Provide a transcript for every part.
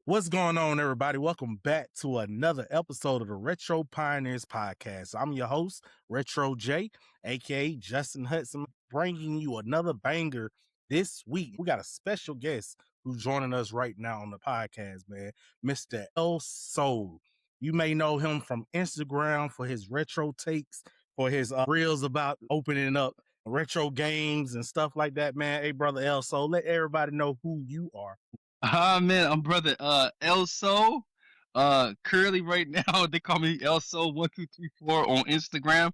What's going on, everybody? Welcome back to another episode of the Retro Pioneers Podcast. I'm your host, Retro J, aka Justin Hudson, bringing you another banger this week. We got a special guest who's joining us right now on the podcast, man, Mr. LSoul. You may know him from Instagram for his retro takes, for his reels about opening up retro games and stuff like that, man. Hey, brother LSoul, let everybody know who you are. Man, I'm brother LSoul. Currently right now they call me LSoul1234 on Instagram.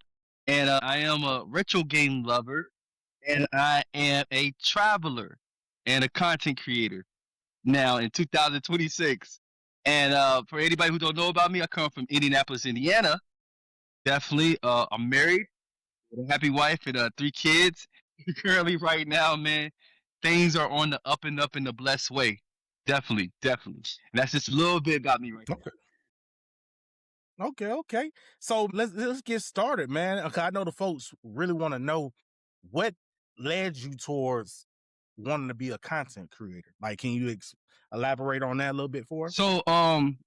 And I am a retro game lover, and I am a traveler and a content creator now in 2026. And for anybody who don't know about me, I come from Indianapolis, Indiana. Definitely I'm married with a happy wife and three kids. Currently right now, man, things are on the up and up in the blessed way. Definitely, definitely. And that's just a little bit about me right now. Okay. So let's get started, man. Okay, I know the folks really want to know what led you towards wanting to be a content creator. Like, can you elaborate on that a little bit for us? So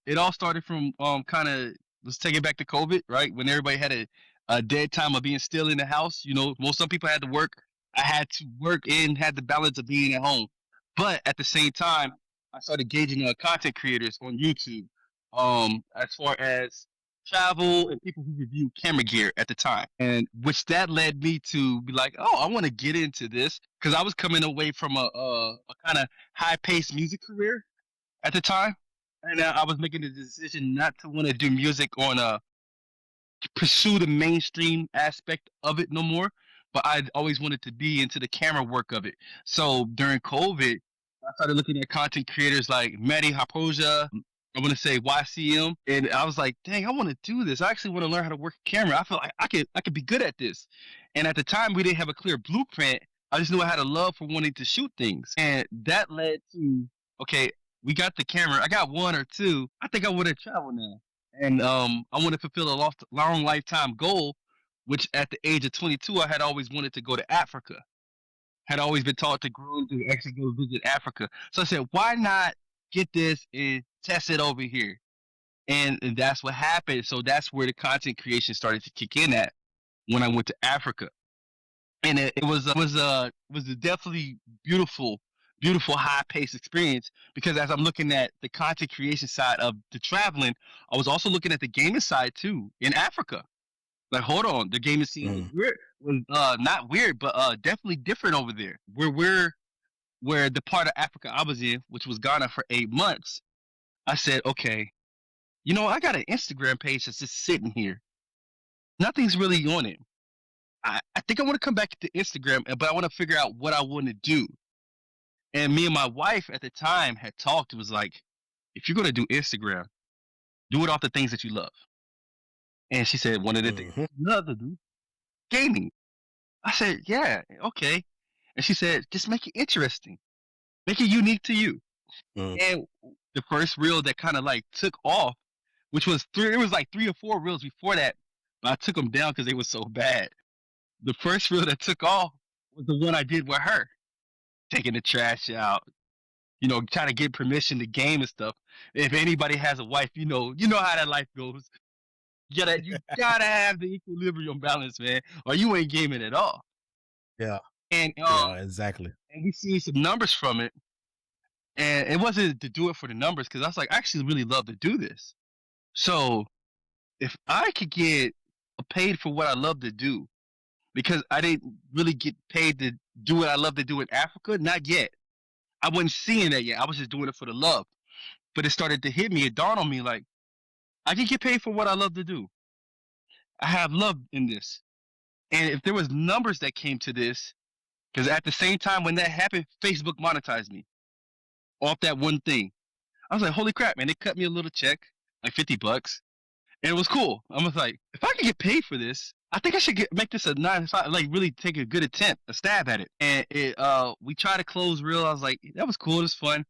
it all started from kind of, let's take it back to COVID, right? When everybody had a dead time of being still in the house. Some people had to work. I had to work and had the balance of being at home. But at the same time, I started gauging content creators on YouTube, as far as travel and people who review camera gear at the time, and which that led me to be like, oh, I want to get into this because I was coming away from a kind of high paced music career at the time, and I was making the decision not to want to do music on pursue the mainstream aspect of it no more. But I always wanted to be into the camera work of it. So during COVID, I started looking at content creators like Matty Hapoja. I want to say YCM, and I was like, "Dang, I want to do this. I actually want to learn how to work a camera. I feel like I could be good at this." And at the time, we didn't have a clear blueprint. I just knew I had a love for wanting to shoot things, and that led to, okay, we got the camera. I got one or two. I think I want to travel now, and I want to fulfill a long lifetime goal, which at the age of 22, I had always wanted to go to Africa. Had always been taught to grow to actually go visit Africa. So I said, why not get this and test it over here? And that's what happened. So that's where the content creation started to kick in at when I went to Africa. And it was a definitely beautiful high paced experience, because as I'm looking at the content creation side of the traveling, I was also looking at the gaming side too in Africa. Like, hold on, the gaming scene was weird, was not weird, but definitely different over there. Where the part of Africa I was in, which was Ghana for 8 months, I said, okay, I got an Instagram page that's just sitting here. Nothing's really on it. I think I want to come back to Instagram, but I want to figure out what I want to do. And me and my wife at the time had talked. It was like, if you're gonna do Instagram, do it off the things that you love. And she said one of the things Mm-hmm. you love to do, gaming. I said, yeah, okay. And she said, just make it interesting, make it unique to you. Mm-hmm. And the first reel that kind of like took off, which was three, it was like 3 or 4 reels before that, but I took them down because they were so bad. The first reel that took off was the one I did with her, taking the trash out, trying to get permission to game and stuff. If anybody has a wife, you know how that life goes. You gotta have the equilibrium balance, man, or you ain't gaming at all. Yeah. And Yeah. Exactly. and we see some numbers from it, and it wasn't to do it for the numbers, because I was like, I actually really love to do this. So if I could get paid for what I love to do, because I didn't really get paid to do what I love to do in Africa, not yet. I wasn't seeing that yet. I was just doing it for the love. But it started to hit me. It dawned on me like, I can get paid for what I love to do. I have love in this. And if there was numbers that came to this, because at the same time when that happened, Facebook monetized me off that one thing. I was like, holy crap, man! They cut me a little check, like $50, and it was cool. I was like, if I can get paid for this, I think I should make this a 9 to 5, like really take a good attempt, a stab at it. And we tried to close real. I was like, that was cool, it was fun,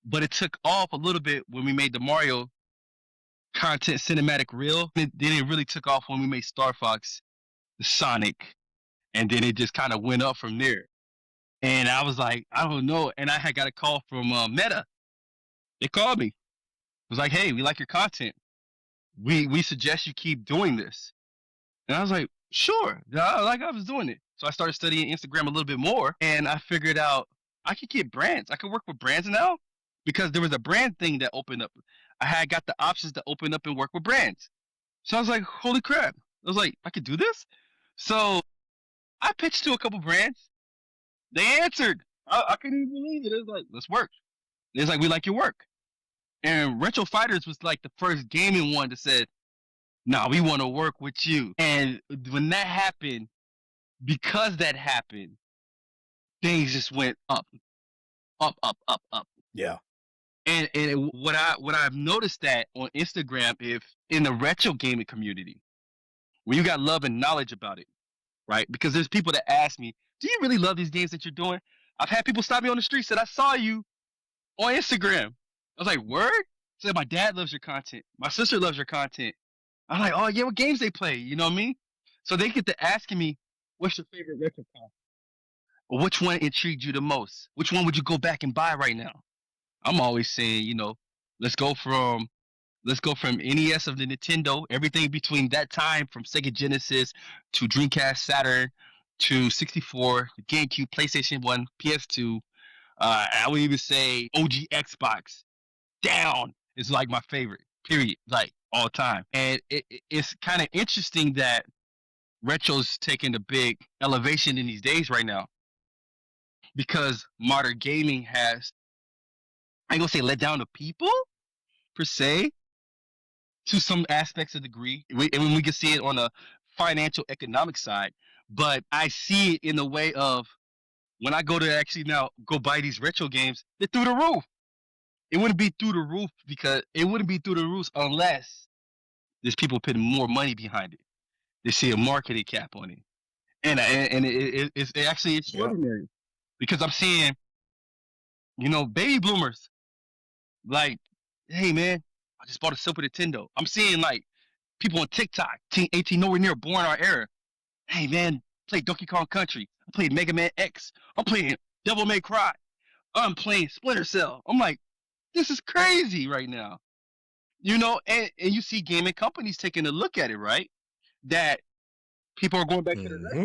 but it took off a little bit when we made the Mario content cinematic reel. Then it really took off when we made Star Fox, the Sonic, and then it just kind of went up from there. And I was like, I don't know. And I had got a call from Meta. They called me. was like, hey, we like your content. We suggest you keep doing this. And I was like, sure. Yeah, like I was doing it. So I started studying Instagram a little bit more, and I figured out I could get brands. I could work with brands now because there was a brand thing that opened up. I had got the options to open up and work with brands. So I was like, holy crap. I was like, I could do this? So I pitched to a couple brands. They answered. I couldn't even believe it. It was like, let's work. It's like, we like your work. And Retro Fighters was like the first gaming one that said, nah, we want to work with you. And when that happened, because that happened, things just went up, up, up, up, up. Yeah. And what I've noticed that on Instagram, if in the retro gaming community, when you got love and knowledge about it, right? Because there's people that ask me, do you really love these games that you're doing? I've had people stop me on the street, said, I saw you on Instagram. I was like, word? Said, my dad loves your content. My sister loves your content. I'm like, oh yeah, what games they play? You know what I mean? So they get to asking me, what's your favorite retro console? Or which one intrigued you the most? Which one would you go back and buy right now? I'm always saying, let's go from NES of the Nintendo, everything between that time from Sega Genesis to Dreamcast, Saturn to 64, GameCube, PlayStation 1, PS2. I would even say OG Xbox down is like my favorite, period, like all time. And it's kind of interesting that retro's taking a big elevation in these days right now because modern gaming has, I ain't gonna say let down the people per se, to some aspects of degree. And when we can see it on a financial economic side, but I see it in the way of when I go to actually now go buy these retro games, they're through the roof. It wouldn't be through the roof because it wouldn't be through the roof unless there's people putting more money behind it. They see a marketing cap on it, and it's actually Yep. extraordinary because I'm seeing, baby bloomers like, hey man, I just bought a Super Nintendo. I'm seeing like people on TikTok, 18 nowhere near born our era. Hey man, play Donkey Kong Country. I played Mega Man X. I'm playing Devil May Cry. I'm playing Splinter Cell. I'm like, this is crazy right now. And you see gaming companies taking a look at it, right? That people are going back to the Mm-hmm.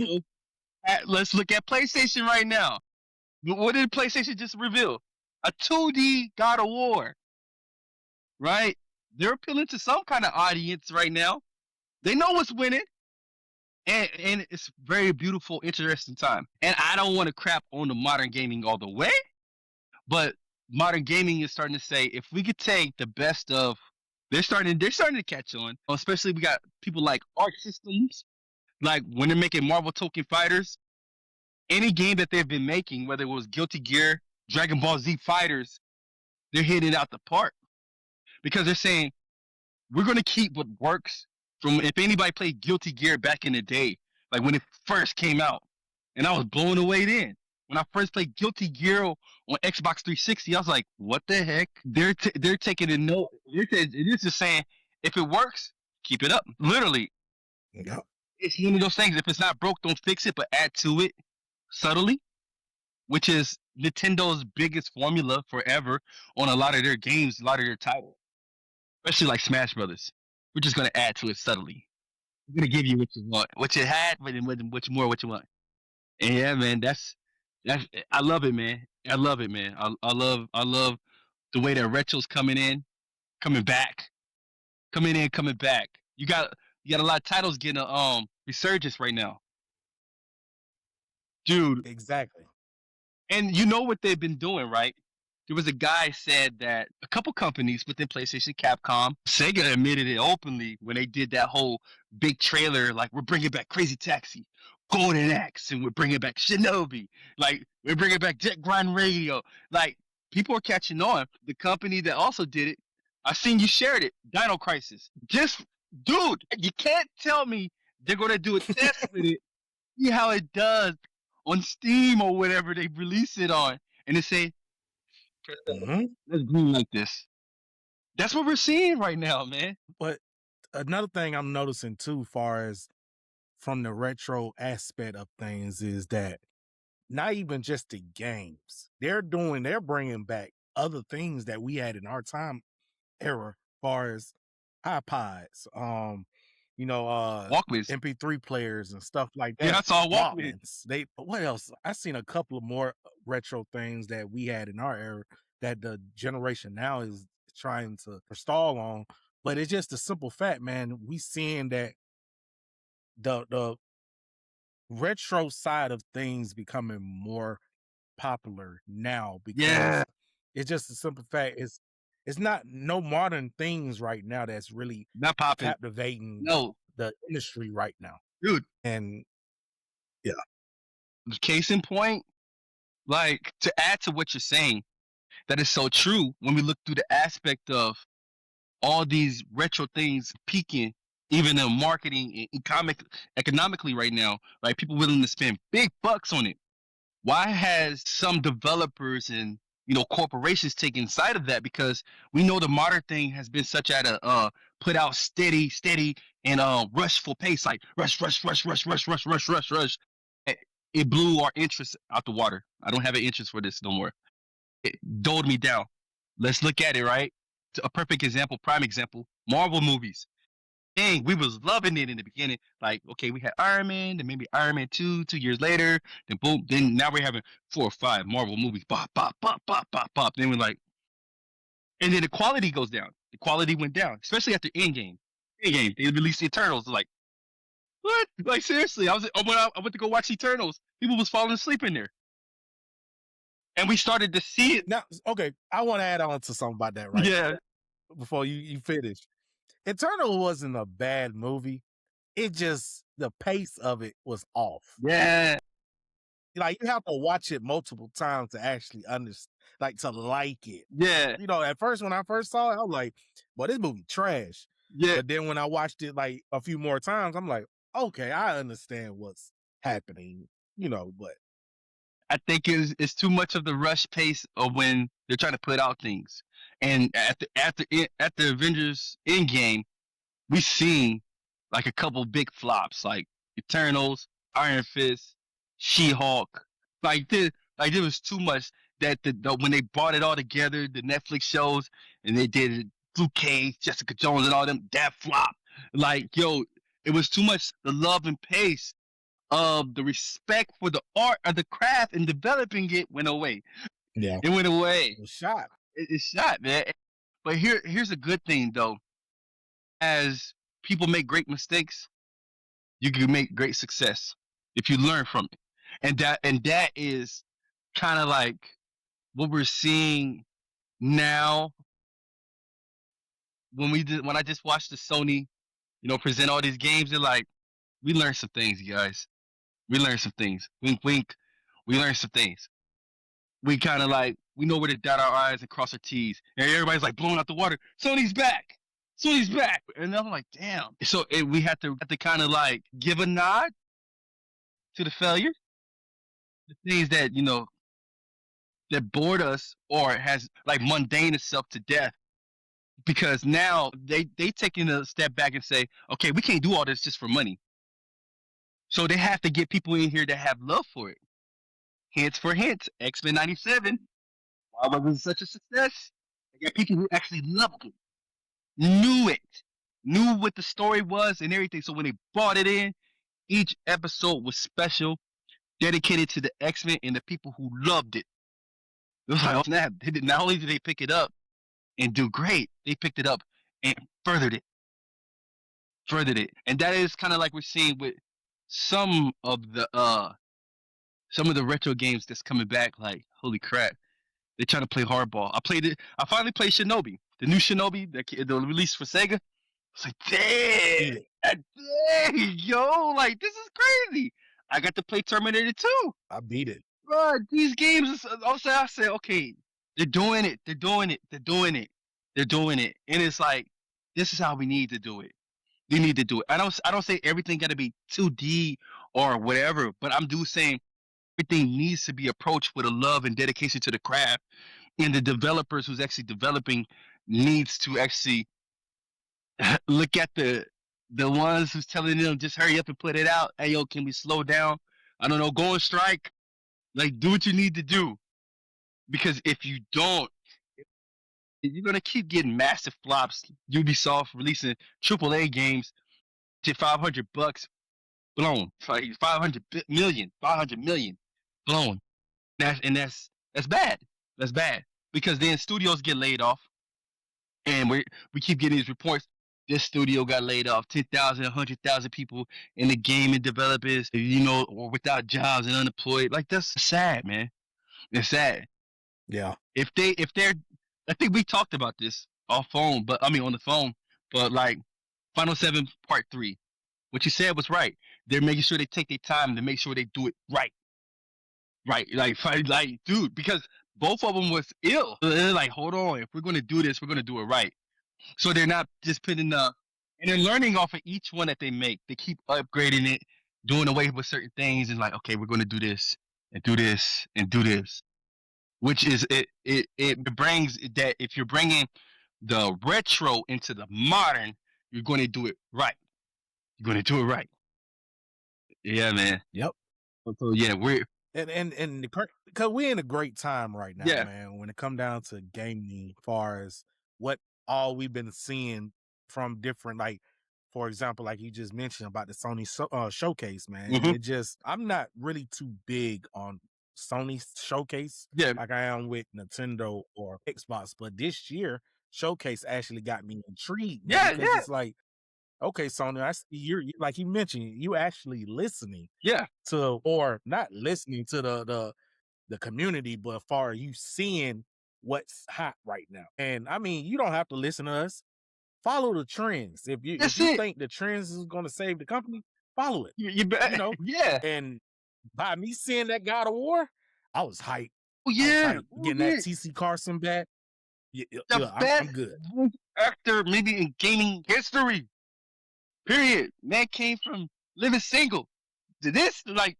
retro. Let's look at PlayStation right now. What did PlayStation just reveal? A 2D God of War, right? They're appealing to some kind of audience right now. They know what's winning. And it's very beautiful, interesting time. And I don't want to crap on the modern gaming all the way, but modern gaming is starting to say if we could take the best of, they're starting to catch on. Especially we got people like Arc Systems, like when they're making Marvel Token Fighters, any game that they've been making, whether it was Guilty Gear, Dragon Ball Z Fighters, they're hitting it out the park because they're saying we're gonna keep what works from if anybody played Guilty Gear back in the day, like when it first came out, and I was blown away then. When I first played Guilty Gear on Xbox 360, I was like, "What the heck?" They're taking a note. They're just saying, if it works, keep it up. Literally, Yep. it's one of those things. If it's not broke, don't fix it, but add to it subtly, which is Nintendo's biggest formula forever on a lot of their games, a lot of their titles, especially like Smash Brothers. We're just gonna add to it subtly. We're gonna give you what you want, what you had, but then what more, what you want. And yeah, man, that's I love it, man. I love it, man. I love the way that retro's coming in, coming back, coming in, coming back. You got a lot of titles getting a resurgence right now, dude. Exactly. And you know what they've been doing, right? There was a guy said that a couple companies within PlayStation, Capcom, Sega admitted it openly when they did that whole big trailer, like we're bringing back Crazy Taxi, Golden Axe, and we're bringing back Shinobi, like we're bringing back Jet Grind Radio. Like people are catching on. The company that also did it, I seen you shared it, Dino Crisis. Just dude, you can't tell me they're gonna do a test with it, see how it does on Steam or whatever they release it on, and they say, Mm-hmm. let's green like this. That's what we're seeing right now, man. But another thing I'm noticing too, far as from the retro aspect of things, is that not even just the games they're bringing back other things that we had in our time, era, far as iPods, Walkmans. MP3 players and stuff like Yeah, I that. saw Walkman. Walkmans. What else? I seen a couple of more retro things that we had in our era that the generation now is trying to forestall on. But it's just a simple fact, man. We seeing that the retro side of things becoming more popular now Yeah, because it's just a simple fact. It's not no modern things right now that's really not popping. captivating No, the industry right now. dude. And yeah, Case in point, like to add to what you're saying, that is so true. When we look through the aspect of all these retro things peaking, even in marketing and economically right now, like people willing to spend big bucks on it. Why has some developers and corporations taken side of that? Because we know the modern thing has been such at a put out steady and rushful pace, like rush. It, it blew our interest out the water. I don't have an interest for this no more. It doled me down. Let's look at it, right? A perfect example, prime example, Marvel movies. Dang, we was loving it in the beginning. Like, okay, we had Iron Man, then maybe Iron Man 2, 2 years later, then boom, then now we're having 4 or 5 Marvel movies. Bop, bop, bop, bop, bop, bop. Then we're like, and then the quality goes down. The quality went down, especially after Endgame. Endgame, they released the Eternals. Like, what? Like, seriously, I went to go watch Eternals. People was falling asleep in there. And we started to see it. now okay, I want to add on to something about that right Yeah, before you finish. Eternal wasn't a bad movie. It just the pace of it was off. yeah, Like you have to watch it multiple times to actually understand, like to like it. yeah, At first when I first saw it, I was like, "Well, this movie trash." yeah. But then when I watched it like a few more times, I'm like, "Okay, I understand what's happening." But I think it's too much of the rush pace of when they're trying to put out things. And at the Avengers Endgame, we seen like a couple big flops, like Eternals, Iron Fist, She Hulk. Like there was too much that when they brought it all together, the Netflix shows, and they did Luke Cage, Jessica Jones, and all them, that flop. Like yo, it was too much. The love and pace of the respect for the art of the craft and developing it went away. yeah, It went it away. was shot. It's shot, man. But here's a good thing though. As people make great mistakes, you can make great success if you learn from it. And that is kind of like what we're seeing now when I just watched the Sony, present all these games. They're like, we learned some things, you guys. We learned some things. Wink, wink. We learned some things. We kind of like we know where to dot our I's and cross our T's, and everybody's like blowing out the water. Sony's back. Sony's back, and I'm like, damn. So we had to kind of like give a nod to the failure, the things that that bored us or has like mundane itself to death. Because now they taking a step back and say, okay, we can't do all this just for money. So they have to get people in here that have love for it. Hints for hints, X-Men '97. Why wasn't it such a success? They got people who actually loved it, knew it, knew what the story was and everything. So when they brought it in, each episode was special, dedicated to the X-Men and the people who loved it. It was like, oh snap! Not only did they pick it up and do great, they picked it up and furthered it, and that is kind of like we're seeing with some of the retro games that's coming back. Like, holy crap! They're trying to play hardball. I played it. I finally played Shinobi, the new Shinobi, the release for Sega. It's like, Beat dang, it. dang, yo, like this is crazy. I got to play Terminator 2. I beat it. Bro, these games. Also, I said, okay, they're doing it. They're doing it. They're doing it. They're doing it. And it's like, this is how we need to do it. We need to do it. I don't say everything got to be 2D or whatever, but I'm do saying everything needs to be approached with a love and dedication to the craft. And the developers who's actually developing needs to actually look at the ones who's telling them just hurry up and put it out. Hey yo, can we slow down? I don't know, go on strike. Like do what you need to do. Because if you don't, You're gonna keep getting massive flops. Ubisoft releasing AAA games to $500 blown. 500 million, 500 million blown. That's bad. That's bad because then studios get laid off, and we keep getting these reports. This studio got laid off. 10,000, 100,000 people in the gaming developers, or without jobs and unemployed. Like that's sad, man. It's sad. Yeah. If they're, I think we talked about this off phone, but I mean on the phone. But like Final Seven Part Three, what you said was right. They're making sure they take their time to make sure they do it right, right. Like dude, because both of them was ill. So they're like, hold on, if we're gonna do this, we're gonna do it right. So they're not just putting and they're learning off of each one that they make. They keep upgrading it, doing away with certain things, and like, okay, we're gonna do this and do this and do this, which is it brings that if you're bringing the retro into the modern, you're going to do it right. You're going to do it right. Yeah, man. Yep. So yeah, we're And because we're in a great time right now, yeah. man. When it come down to gaming, as far as what all we've been seeing from different, like for example, like you just mentioned about the Sony showcase, man. Hmm. It just I'm not really too big on Sony's showcase Yeah. like I am with Nintendo or Xbox, but this year showcase actually got me intrigued, man, Yeah. because Yeah. it's like, okay, Sony, I see like you mentioned, you actually listening Yeah. to, or not listening to the community, but far you seeing what's hot right now. And I mean, you don't have to listen to us. Follow the trends. If That's you it. think the trends is going to save the company, follow it. You You know, yeah. and by me seeing that God of War, I was hyped. Oh I was yeah. hyped. Oh Getting that yeah. TC Carson back. Yeah, The yeah, I'm best good. voice actor maybe in gaming history. Period. Man came from living single to this, like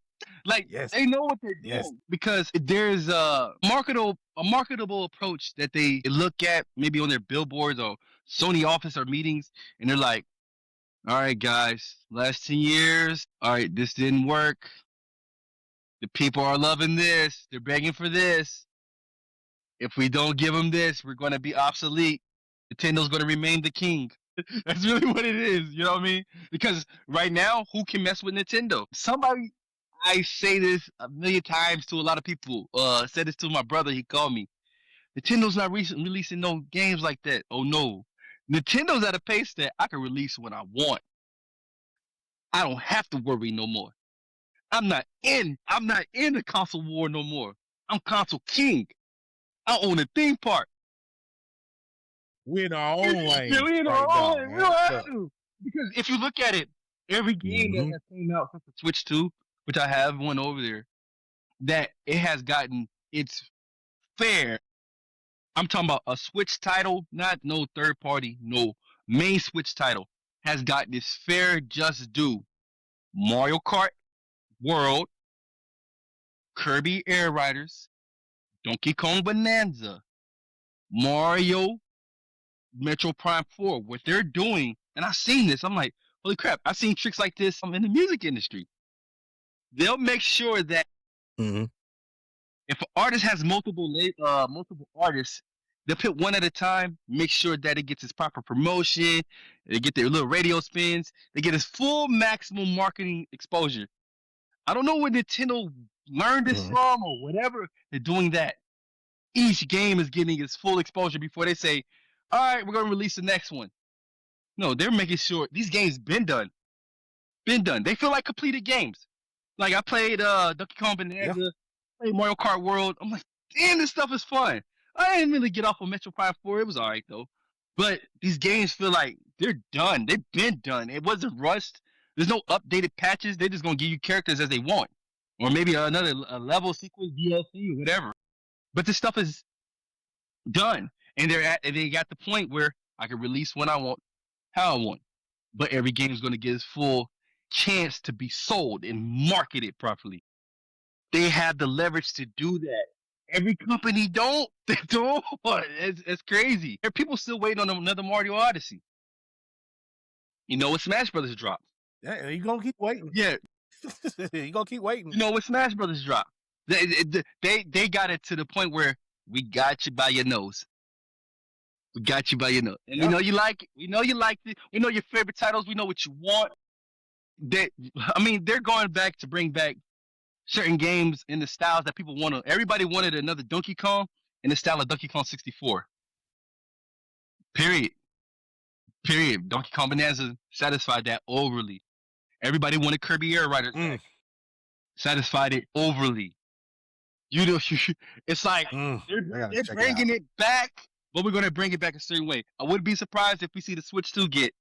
Yes, they know what they're yes. doing because there's a marketable approach that they look at maybe on their billboards or Sony office or meetings, and they're like, all right, guys, last 10 years, all right, this didn't work. The people are loving this. They're begging for this. If we don't give them this, we're going to be obsolete. Nintendo's going to remain the king. That's really what it is. You know what I mean? Because right now, who can mess with Nintendo? Somebody, I say this a million times to a lot of people. Said this to my brother. He called me. Nintendo's not releasing no games like that. Oh no, Nintendo's at a pace that I can release when I want. I don't have to worry no more. I'm not in the console war no more. I'm console king. I own a theme park. We're in our own Yeah, lane we right know, now, we man. don't have Look. to. Because if you look at it, every game that Mm-hmm. has came out since the Switch 2, which I have one over there, that it has gotten its fair. I'm talking about a Switch title, not no third party, no main Switch title, has gotten its fair just due. Mario Kart World, Kirby Air Riders, Donkey Kong Bonanza, Mario Metro Prime 4, what they're doing, and I've seen this. I'm like, holy crap! I've seen tricks like this in the music industry. They'll make sure that Mm-hmm. if an artist has multiple artists, they'll put one at a time. Make sure that it gets its proper promotion. They get their little radio spins. They get its full maximum marketing exposure. I don't know where Nintendo learned this Mm-hmm. from or whatever. They're doing that. Each game is getting its full exposure before they say, "All right, we're gonna release the next one." No, they're making sure these games been done. Been done. They feel like completed games. Like I played Donkey Kong Yeah. Bonanza, played Mario Kart World. I'm like, damn, this stuff is fun. I didn't really get off on Metro Prime 4. It was alright though. But these games feel like they're done. They've been done. It wasn't rushed. There's no updated patches. They're just gonna give you characters as they want, or maybe another level sequence, DLC, or whatever. But this stuff is done, and they got the point where I can release when I want, how I want. But every game is gonna get its full chance to be sold and marketed properly. They have the leverage to do that. Every company don't. They don't. It's crazy. There are people still waiting on another Mario Odyssey. You know what Smash Brothers dropped? Yeah, you gonna keep waiting. Yeah, You gonna keep waiting. you know what Smash Brothers dropped? They got it to the point where we got you by your nose. We got you by your nose, and we Yeah. know you like it. We know you like it. We know your favorite titles. We know what you want. That I mean, they're going back to bring back certain games in the styles that people want to. Everybody wanted another Donkey Kong in the style of Donkey Kong 64. Period. Period. Donkey Kong Bonanza satisfied that overly. Everybody wanted Kirby Air Riders Mm, back. Satisfied it overly. You know, it's like I gotta they're check it out. bringing it back, but we're gonna bring it back a certain way. I wouldn't be surprised if we see the Switch 2 get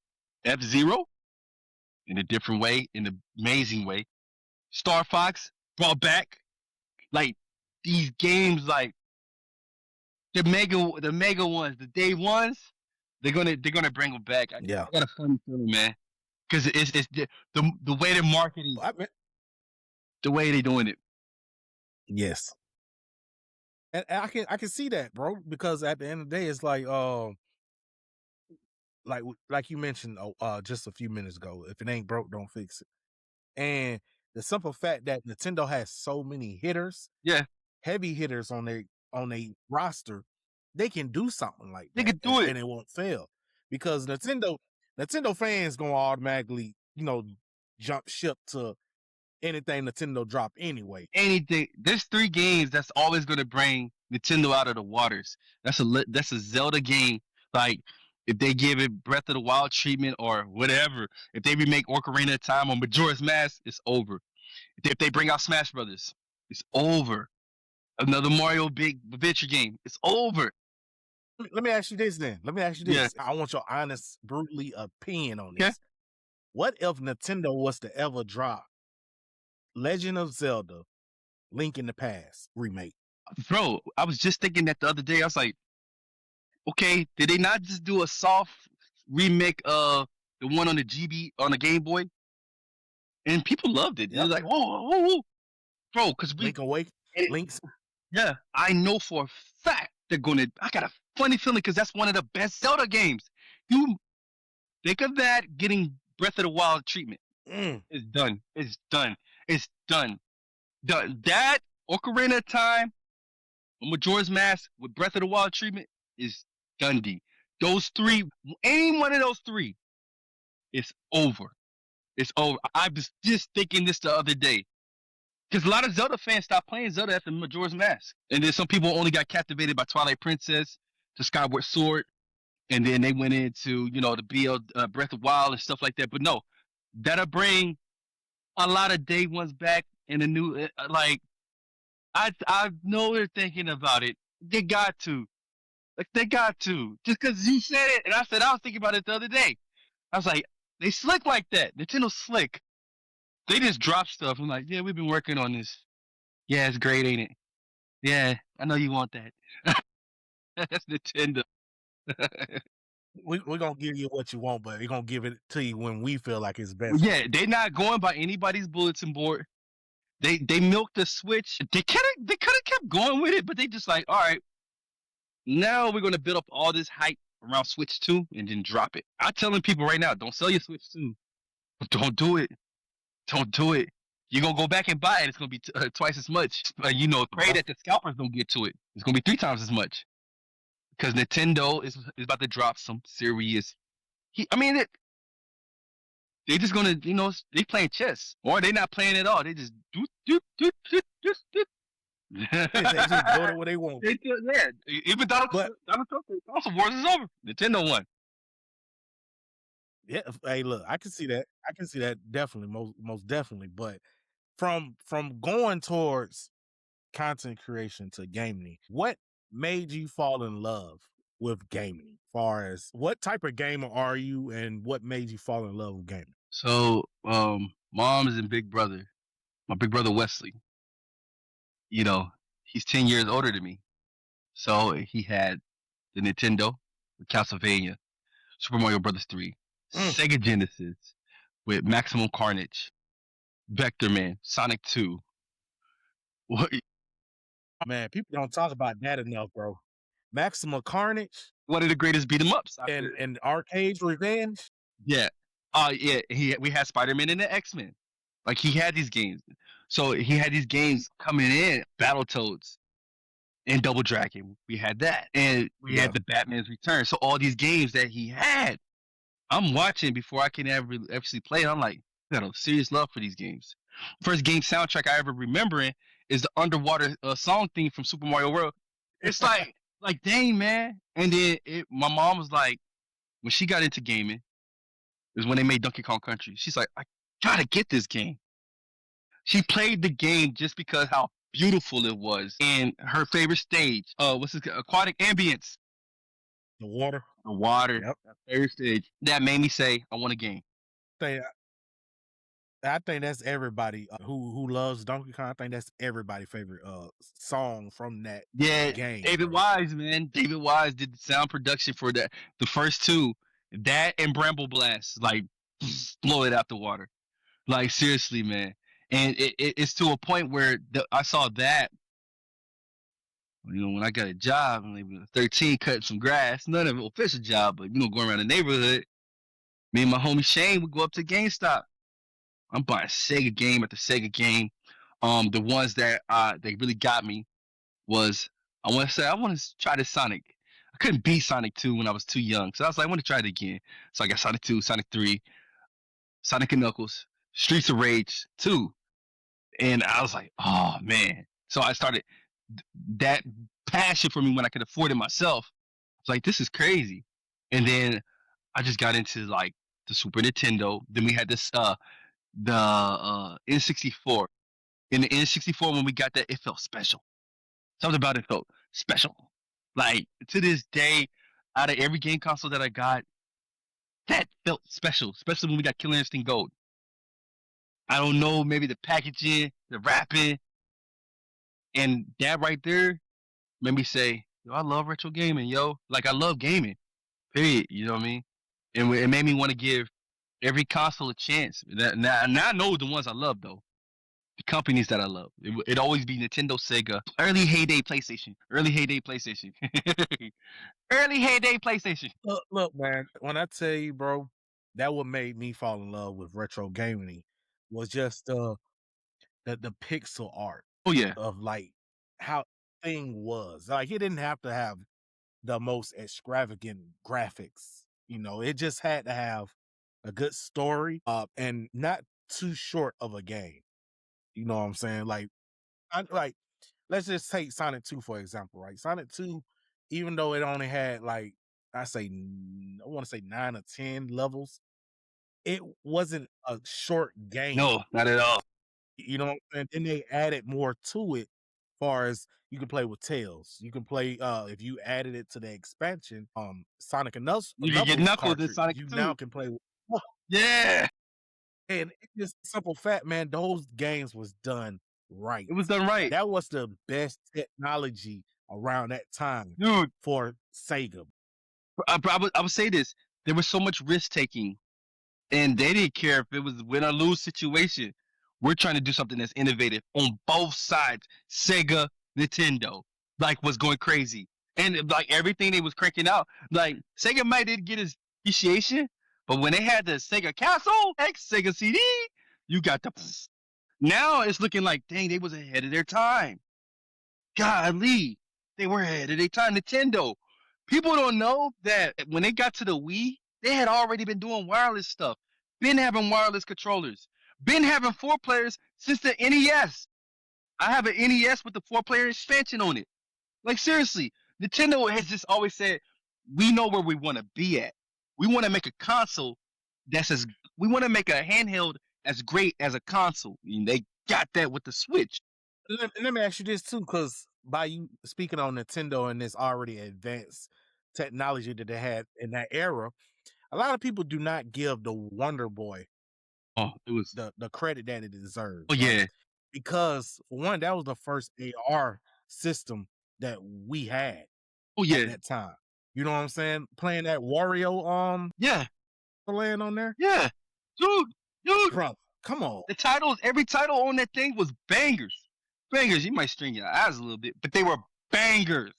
F-Zero in a different way, in an amazing way. Star Fox brought back like these games, like the mega ones, the day ones. They're gonna bring them back. I Yeah. got a funny feeling, man, because it's the way they're marketing, the way they're doing it. Yes. And I can see that, bro, because at the end of the day, it's like you mentioned just a few minutes ago, if it ain't broke, don't fix it. And the simple fact that Nintendo has so many hitters, Yeah, heavy hitters on a roster, they can do something like they that could do it. and it won't fail. Because Nintendo fans gonna automatically, jump ship to anything Nintendo drop anyway. Anything. There's 3 games that's always gonna bring Nintendo out of the waters. That's a Zelda game. Like if they give it Breath of the Wild treatment or whatever, if they remake Ocarina of Time or Majora's Mask, it's over. If they bring out Smash Brothers, it's over. Another Mario big adventure game, it's over. Let me ask you this then. Let me ask you Yeah. this. I want your honest, brutally opinion on Okay. this. What if Nintendo was to ever drop Legend of Zelda Link in the Past remake? Bro, I was just thinking that the other day. I was like, okay, did they not just do a soft remake of the one on the GB on the Game Boy? And people loved it. They're Yep. like, whoa, whoa, whoa, bro, because Link Awake, Link's. yeah, I know for a fact they're gonna. I got a funny feeling because that's one of the best Zelda games. You think of that getting Breath of the Wild treatment. It's done. It's done. It's done. That Ocarina of Time, Majora's Mask with Breath of the Wild treatment is Dundee. Those 3, any one of those 3, it's over. It's over. I was just thinking this the other day. Because a lot of Zelda fans stopped playing Zelda after Majora's Mask. And then some people only got captivated by Twilight Princess to Skyward Sword. And then they went into, the Breath of Wild and stuff like that. But no, that'll bring a lot of day ones back in a new, like, I know they're thinking about it. They got to. Like, they got to. Just because you said it, and I said I was thinking about it the other day. I was like, they slick like that. Nintendo's slick. They just drop stuff. I'm like, yeah, we've been working on this. Yeah, it's great, ain't it? Yeah, I know you want that. That's Nintendo. We're gonna give you what you want, but we're gonna give it to you when we feel like it's best. Yeah, they're not going by anybody's bulletin board. They milked the Switch. They could have kept going with it, but they just like, all right, now we're gonna build up all this hype around Switch 2 and then drop it. I'm telling people right now, don't sell your Switch 2. Don't do it. Don't do it. You're gonna go back and buy it. It's gonna be twice as much. Pray that the scalpers don't get to it. It's gonna be 3 times as much because Nintendo is about to drop some serious. They just gonna they playing chess or they not playing at all. They just do. They just go to what they want. Yeah, even Donald Trump, console wars is over. Nintendo won. Yeah, hey, look, I can see that. I can see that definitely, most definitely. But from going towards content creation to gaming, what made you fall in love with gaming? Far as what type of gamer are you, and what made you fall in love with gaming? So, mom's and big brother, my big brother Wesley, he's 10 years older than me. So he had the Nintendo, the Castlevania, Super Mario Brothers 3, Sega Genesis with Maximum Carnage, Vector Man, Sonic 2. Man, people don't talk about that enough, bro. Maximum Carnage One of the greatest beat 'em ups. and Arcade Revenge. Yeah. Yeah. We had Spider-Man and the X-Men. Like he had these games. So he had these games coming in, Battletoads. and Double Dragon. We had that, and we Yeah. had the Batman's Return. So all these games that he had, I'm watching before I can ever actually play it. I'm like, I got a serious love for these games. First game soundtrack I ever remembering is the underwater song theme from Super Mario World. It's like dang man. And then my mom was like, when she got into gaming, is when they made Donkey Kong Country. She's like, I gotta get this game. She played the game just because how beautiful it was. And her favorite stage, what's this? Aquatic Ambience. The water. The water. Yep. That favorite stage. That made me say, I want a game. I think that's everybody who loves Donkey Kong. I think that's everybody's favorite song from that Yeah, game, David bro. Wise, man. David Wise did the sound production for that. The first two, that and Bramble Blast, like blow it out the water. Like seriously, man. And it's to a point where I saw that. You know, when I got a job, I'm like 13, cutting some grass. None of it official job, but going around the neighborhood. Me and my homie Shane would go up to GameStop. I'm buying Sega game after Sega game. The ones that they really got me was I want to try this Sonic. I couldn't beat Sonic 2 when I was too young, so I was like, I want to try it again. So I got Sonic 2, Sonic 3, Sonic and Knuckles, Streets of Rage 2, and I was like, oh man. So I started that passion for me when I could afford it myself. I was like, this is crazy. And then I just got into like the Super Nintendo. Then we had this the N64. In the N64, when we got that, it felt special. Something about it felt special. Like to this day, out of every game console that I got, that felt special. Especially when we got Killer Instinct Gold. I don't know, maybe the packaging, the wrapping, and that right there made me say, "Yo, I love retro gaming, yo. Like I love gaming. Period. You know what I mean?" And it made me want to give every console a chance. Now I know the ones I love though. The companies that I love. It always be Nintendo, Sega, early heyday PlayStation, early heyday PlayStation, early heyday PlayStation. Look, man. When I tell you, bro, that what made me fall in love with retro gaming was just the pixel art Oh yeah, of like how thing was. Like it didn't have to have the most extravagant graphics. It just had to have a good story, and not too short of a game. You know what I'm saying? Like let's just take Sonic 2 for example, right? Sonic 2, even though it only had like I want to say 9 or 10 levels, it wasn't a short game. no, not at all. And then they added more to it, far as you can play with Tails. You can play if you added it to the expansion, Sonic and You can get Knuckles Knuckles in cartridge, Sonic you now 2. can play with. Yeah, And it's just simple fact, man. Those games was done right. it was done right, That was the best technology around that time dude. for Sega. I would say this: there was so much risk taking, and they didn't care if it was win or lose situation. We're trying to do something that's innovative on both sides. Sega, Nintendo, like was going crazy, and like everything they was cranking out. Like Sega might didn't get his appreciation, but when they had the Sega Castle, X Sega CD, you got the. Now it's looking like dang, they was ahead of their time. Golly, they were ahead of their time. Nintendo. People don't know that when they got to the Wii, they had already been doing wireless stuff, been having wireless controllers, been having 4 players since the NES. I have an NES with the 4 player expansion on it. Like seriously, Nintendo has just always said, we know where we want to be at. We want to make a console that's as we want to make a handheld as great as a console. And they got that with the Switch. Let me ask you this too, because by you speaking on Nintendo and this already advanced technology that they had in that era, a lot of people do not give the Wonder Boy Oh, it was. the credit that it Oh deserves, right? yeah. Because for one, that was the first AR system that we had Oh at yeah. that time. You know what I'm saying? Playing that Wario Yeah. land on there, Yeah. Dude, dude, bro. Come on. the titles, every title on that thing was bangers. Bangers. You might string your eyes a little bit, but they were bangers.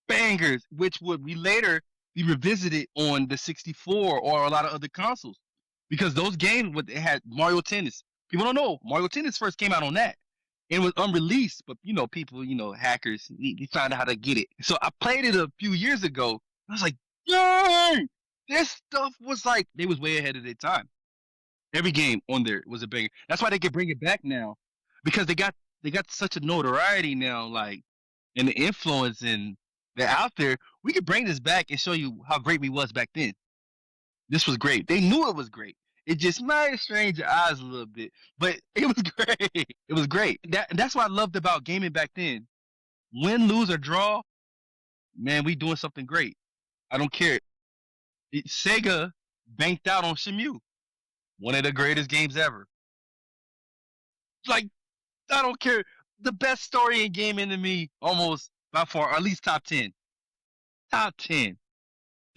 Bangers, which would be later be revisited on the 64 or a lot of other consoles. Because those games, what they had Mario Tennis. People don't know Mario Tennis first came out on that. It was unreleased, but people, hackers, they found out how to get it. So I played it a few years ago. I was like, dang, this stuff was like they was way ahead of their time. Every game on there was a banger. That's why they can bring it back now, because they got such a notoriety now, like, and the influence, and they're out there. We could bring this back and show you how great we was back then. This was great. They knew it was great. It just might strain your eyes a little bit, but it was great. It was great. That's what I loved about gaming back then. Win, lose, or draw, man, we doing something great. I don't care. Sega banked out on Shimu, one of the greatest games ever. Like, I don't care. The best story in gaming to me, almost by far, or at least top 10. Top 10.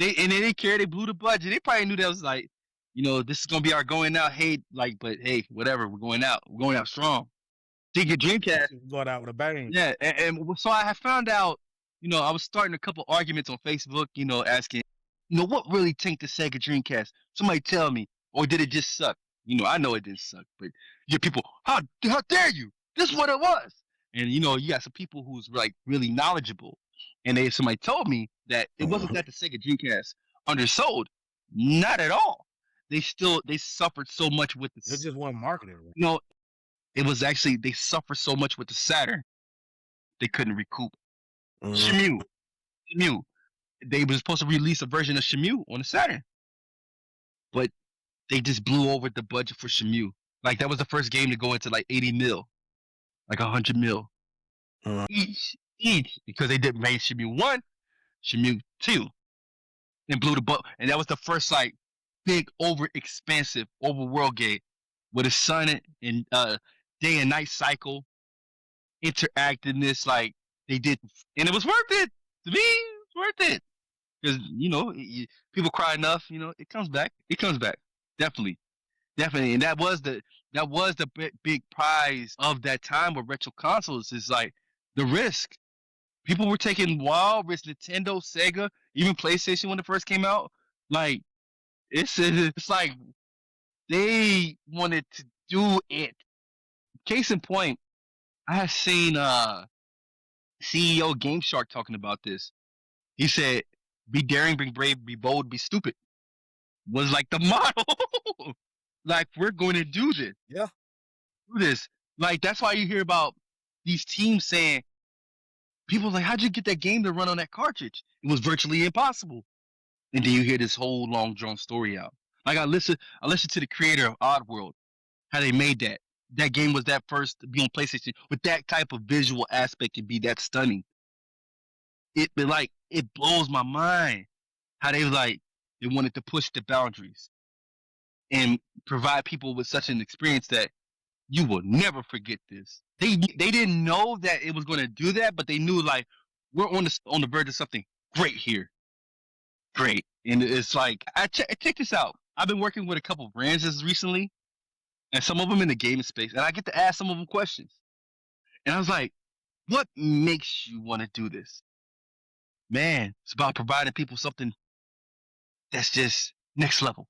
They didn't care. They blew the budget. They probably knew that was like, this is gonna be our going out. Hey, like, but hey, whatever. We're going out. We're going out strong. Sega Dreamcast. Going out with a bang. Yeah, and so I have found out. I was starting a couple arguments on Facebook. Asking, what really tanked the Sega Dreamcast? Somebody tell me, or did it just suck? I know it didn't suck, but your people, how dare you? This is what it was. And you got some people who's like really knowledgeable, and somebody told me that it wasn't that the Sega Dreamcast undersold, not at all. They suffered so much with It just wasn't marketed. it was actually they suffered so much with the Saturn they couldn't recoup. Mm-hmm. Shmu. They were supposed to release a version of Shmu on the Saturn, but they just blew over the budget for Shmu. Like, that was the first game to go into like 80 mil, like 100 mil Mm-hmm. each, because they did make Shmu 1, Shmu 2, and blew the budget. And that was the first like big over expansive overworld game with a sun and day and night cycle interactiveness, like they did, and it was worth it to me. It's worth it because people cry enough. It comes back. It comes back, definitely, definitely. And that was the big prize of that time with retro consoles. Is like the risk. People were taking wild risks. Nintendo, Sega, even PlayStation when it first came out. Like, it's like they wanted to do it. Case in point, I have seen CEO Game Shark talking about this. He said, "Be daring, be brave, be bold, be stupid." Was like the motto. Like, we're going to do this. Yeah. Do this. Like, that's why you hear about these teams saying, people like, "How'd you get that game to run on that cartridge? It was virtually impossible." And then you hear this whole long drawn story out. Like, I listened to the creator of Oddworld, how they made that. That game was that first to be on PlayStation with that type of visual aspect and be that stunning. It blows my mind how they wanted to push the boundaries and provide people with such an experience that you will never forget this. They didn't know that it was going to do that, but they knew, like, we're on the verge of something great here. Great. And it's like, check this out. I've been working with a couple of brands as recently, and some of them in the gaming space, and I get to ask some of them questions. And I was like, what makes you want to do this? Man, it's about providing people something that's just next level.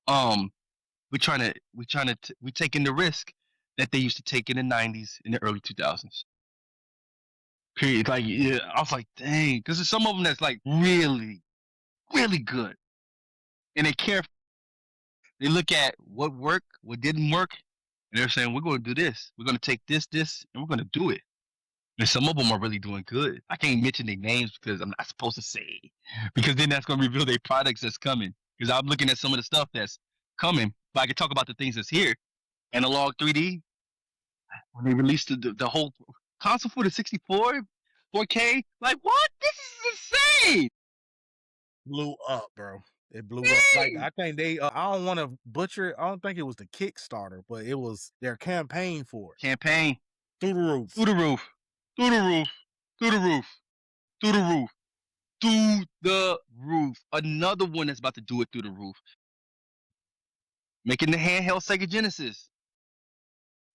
We're taking the risk that they used to take in the 90s in the early 2000s. Period. Like, yeah, I was like, dang, because there's some of them that's like really, really good, and they care. They look at what worked, what didn't work, and they're saying, we're going to do this. We're going to take this, and we're going to do it. And some of them are really doing good. I can't mention their names because I'm not supposed to say, because then that's going to reveal their products that's coming. Because I'm looking at some of the stuff that's coming, but I can talk about the things that's here. Analog 3D, when they released the whole console for the 64, 4K, like, what? This is insane. Blew up, bro. It blew up. Like, Hey! I think they. I don't want to butcher it. I don't think it was the Kickstarter, but it was their campaign for it. Campaign. Through the roof. Through the roof. Through the roof. Through the roof. Through the roof. Through the roof. Another one that's about to do it through the roof. Making the handheld Sega Genesis,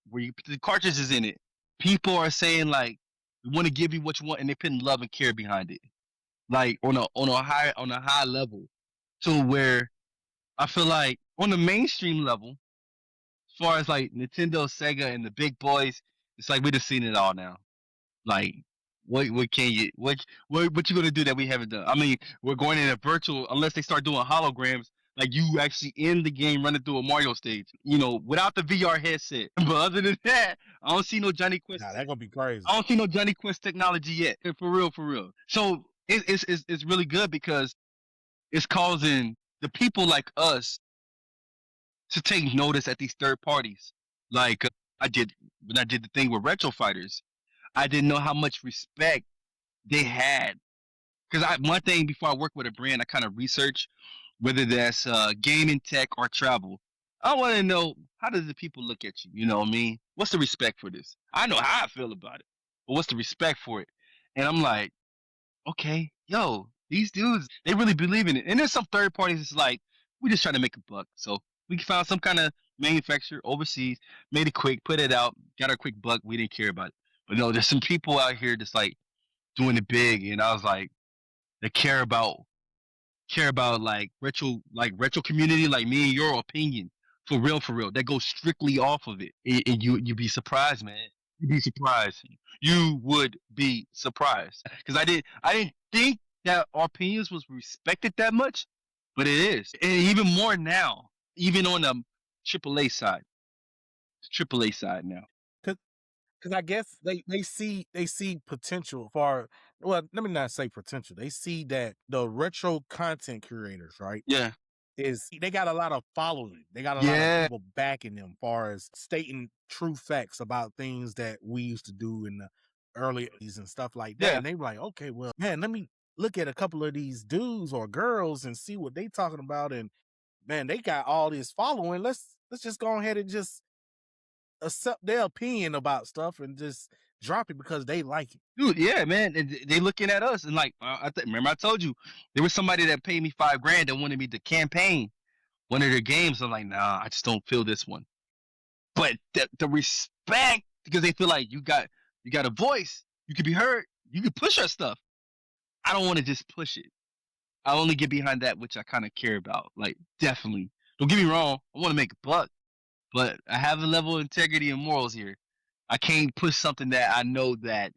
where you put the cartridges in it. People are saying, like, we want to give you what you want, and they're putting love and care behind it, like on a high level, to where I feel like on the mainstream level, as far as like Nintendo, Sega, and the big boys, It's like we just seen it all now. Like, what can you what you gonna do that we haven't done? I mean, we're going in a virtual unless they start doing holograms. Like you actually in the game running through a Mario stage, without the VR headset. But other than that, I don't see no Johnny Quest. Nah, that gonna be crazy. I don't see no Johnny Quest technology yet. For real, for real. So it's really good because it's causing the people like us to take notice at these third parties. Like I did when I did the thing with Retro Fighters. I didn't know how much respect they had because one thing before I work with a brand, I kind of research whether that's gaming, tech, or travel. I want to know how does the people look at you? You know what I mean? What's the respect for this? I know how I feel about it, but what's the respect for it? And I'm like, okay, yo, these dudes, they really believe in it. And there's some third parties that's like, we just trying to make a buck. So we found some kind of manufacturer overseas, made it quick, put it out, got our quick buck. We didn't care about it. But no, there's some people out here that's like doing it big. And I was like, they care about like retro community like me and your opinion for real that goes strictly off of it. And you'd be surprised, man. You'd be surprised. You would be surprised because I didn't think that our opinions was respected that much, but it is. And even more now, even on the AAA side now. Because I guess they see potential for, well, let me not say potential. They see that the retro content creators, right, Yeah. is they got a lot of following. They got a lot of Yeah. people backing them, far as stating true facts about things that we used to do in the early 80s and stuff like that. Yeah. And they were like, okay, well, man, let me look at a couple of these dudes or girls and see what they talking about. And man, they got all this following. Let's just go ahead and just accept their opinion about stuff and just drop it because they like it. Dude, yeah, man. And they looking at us and like, remember I told you there was somebody that paid me $5,000 that wanted me to campaign one of their games. I'm like, nah, I just don't feel this one. But the respect because they feel like you got a voice, you could be heard, you could push our stuff. I don't want to just push it. I only get behind that which I kind of care about. Like, definitely. Don't get me wrong. I want to make a buck, but I have a level of integrity and morals here. I can't push something that I know that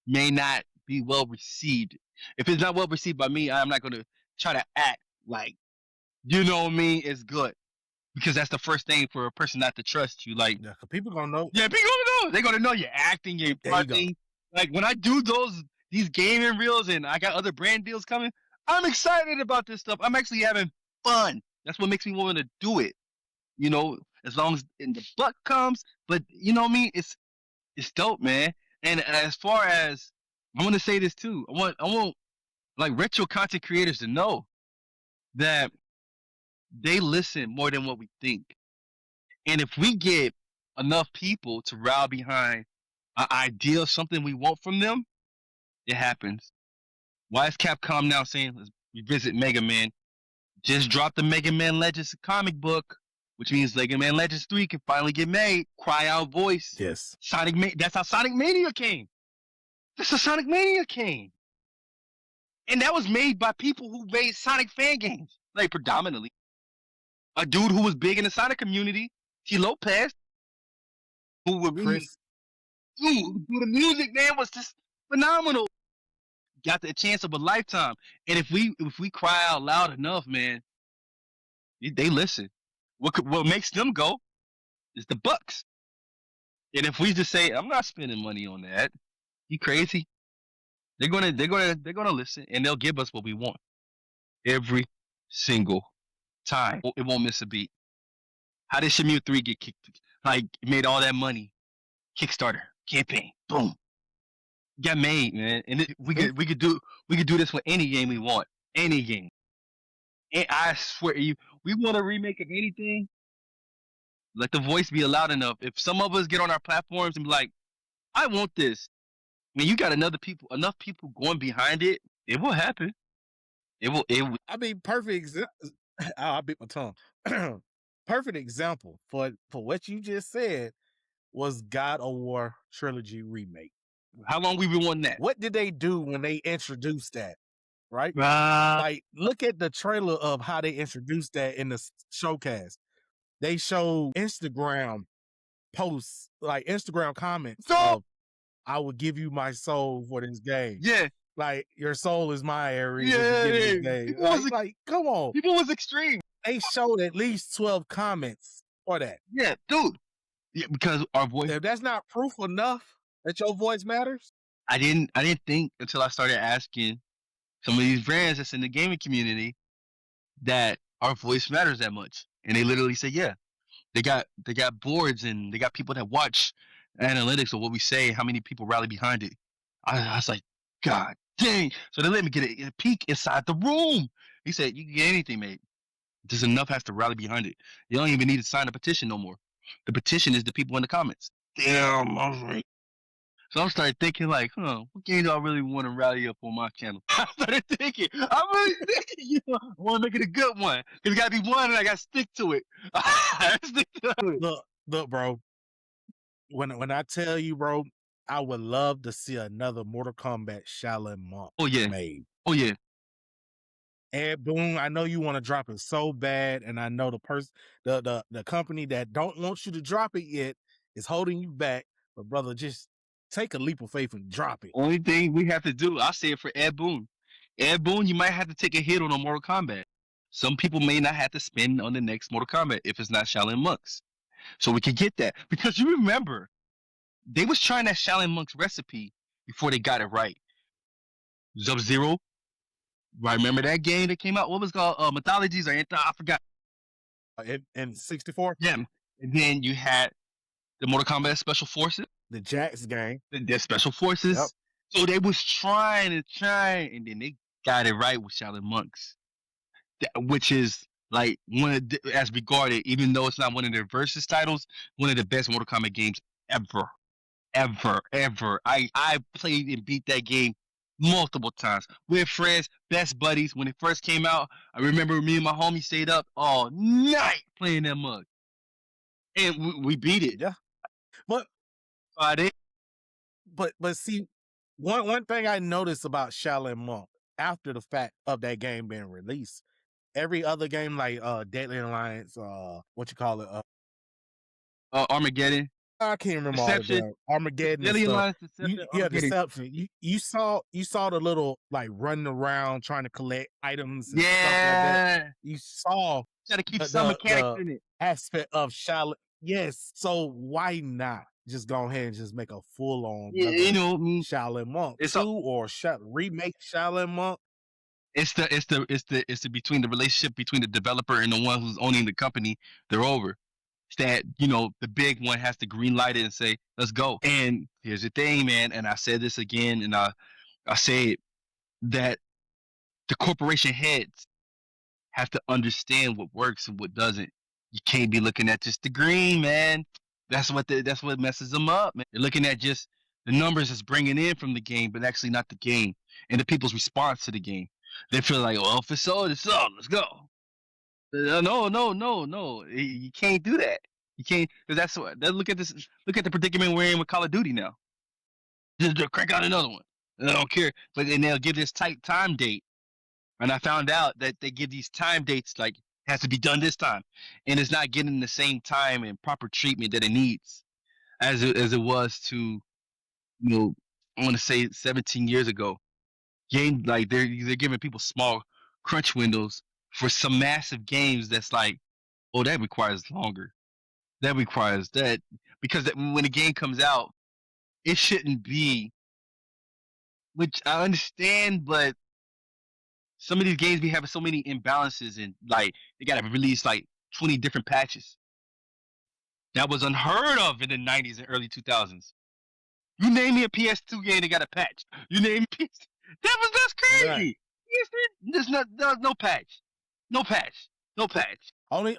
may not be well received. If it's not well received by me, I'm not going to try to act like, you know what I mean, it's good. Because that's the first thing for a person not to trust you. Like, Yeah, 'cause people gonna know. yeah, people gonna know. They're gonna know you're acting, you're There you go. imparting. Like when I do these gaming reels and I got other brand deals coming, I'm excited about this stuff. I'm actually having fun. That's what makes me want to do it. As long as and the buck comes, but you know what I mean. It's dope, man. And as far as I want to say this too, I want like retro content creators to know that they listen more than what we think. And if we get enough people to rally behind an idea of something we want from them, it happens. Why is Capcom now saying let's revisit Mega Man? Just drop the Mega Man Legends comic book, which means Mega Man Legends 3 can finally get made. Cry out voice. Yes. That's how Sonic Mania came. That's how Sonic Mania came. And that was made by people who made Sonic fan games. Like predominantly. A dude who was big in the Sonic community, T. Lopez, who would really Chris, the music, man, was just phenomenal. Got the chance of a lifetime. And if we cry out loud enough, man, they listen. What makes them go is the bucks. And if we just say, I'm not spending money on that, you crazy? They're gonna listen and they'll give us what we want every single time. It won't miss a beat. How did Shenmue 3 get kicked? Like made all that money? Kickstarter campaign, boom, got made, man. And we could do this with any game we want, any game. And I swear, you we want a remake of anything. Let the voice be loud enough. If some of us get on our platforms and be like, I want this, I mean, you got enough people going behind it. It will happen. It will. It will. I mean, perfect example. I bit my tongue. Perfect example for what you just said was God of War trilogy remake. How long we been wanting that? What did they do when they introduced that? Right? Uh, Like, look at the trailer of how they introduced that in the showcase. They showed Instagram posts, like Instagram comments So of "I would give you my soul for this game." yeah, Like your soul is my Aries if you yeah, give me this yeah. game. Like come on. People was extreme. They showed at least 12 comments for that. Yeah, dude. Yeah, because our voice. If that's not proof enough that your voice matters, I didn't think until I started asking some of these brands that's in the gaming community that our voice matters that much, and they literally say, yeah, they got boards and they got people that watch analytics of what we say, how many people rally behind it. I was like, God dang! So they let me get a peek inside the room. He said, you can get anything, mate. Just enough has to rally behind it. You don't even need to sign a petition no more. The petition is the people in the comments. Damn, I was like, so I started thinking like, what game do I really want to rally up on my channel? I started thinking, I'm really thinking, I want to make it a good one. Cause it gotta be one and I gotta stick to it. Stick to it. look, bro. When I tell you, bro, I would love to see another Mortal Kombat Shaolin Monk Oh yeah. made. Oh yeah. Ed Boon, I know you want to drop it so bad, and I know the company that don't want you to drop it yet is holding you back. But brother, just take a leap of faith and drop it. Only thing we have to do, I'll say it for Ed Boon. Ed Boon, you might have to take a hit on a Mortal Kombat. Some people may not have to spend on the next Mortal Kombat if it's not Shaolin Monks. So we can get that. Because you remember, they was trying that Shaolin Monks recipe before they got it right. Sub-Zero, I remember that game that came out. What was it called? Mythologies or anything? I forgot. In 64, Yeah. And then you had the Mortal Kombat Special Forces. the Jax game. The Special Forces. Yep. So they was trying, and then they got it right with Shaolin Monks, which is like one of the, as regarded, even though it's not one of their versus titles, one of the best Mortal Kombat games ever, ever. I played and beat that game multiple times with friends, best buddies. When it first came out, I remember me and my homie stayed up all night playing that mug, and we beat it. Yeah. But Friday. but see, one thing I noticed about Shaolin Monk after the fact of that game being released, every other game like Deadly Alliance, what you call it, Armageddon. I can't remember all of Deception. them. Armageddon and Deadly stuff. Alliance, Deception, Armageddon. Deception. You saw the little like running around trying to collect items and stuff like Yeah. that. You saw Gotta keep some mechanics in it. aspect of Shaolin. Yes. So why not just go ahead and just make a full on Shaolin Monk It's 2 or remake Shaolin Monk? It's the between the relationship between the developer and the one who's owning the company. They're over. It's that the big one has to green light it and say, "Let's go." And here's the thing, man. And I said this again, and I say it, that the corporation heads have to understand what works and what doesn't. You can't be looking at just the green, man. That's what messes them up, man. They're looking at just the numbers it's bringing in from the game, but actually not the game and the people's response to the game. They feel like, well, if it's sold, it's sold. Let's go. No. You can't do that. You can't, because that's what. Look at this. Look at the predicament we're in with Call of Duty now. Just crank out another one. I don't care, and they'll give this tight time date. And I found out that they give these time dates like has to be done this time, and it's not getting the same time and proper treatment that it needs as it was to I want to say 17 years ago. Game like they're giving people small crunch windows for some massive games that's like, oh, that requires longer. That requires that because when the game comes out, it shouldn't be. Which I understand, but some of these games be having so many imbalances and like they gotta release like 20 different patches. That was unheard of in the 90s and early 2000s. You name me a PS2 game that got a patch. You name me PS. That's crazy. Right. There's no patch. No patch. No patch. Only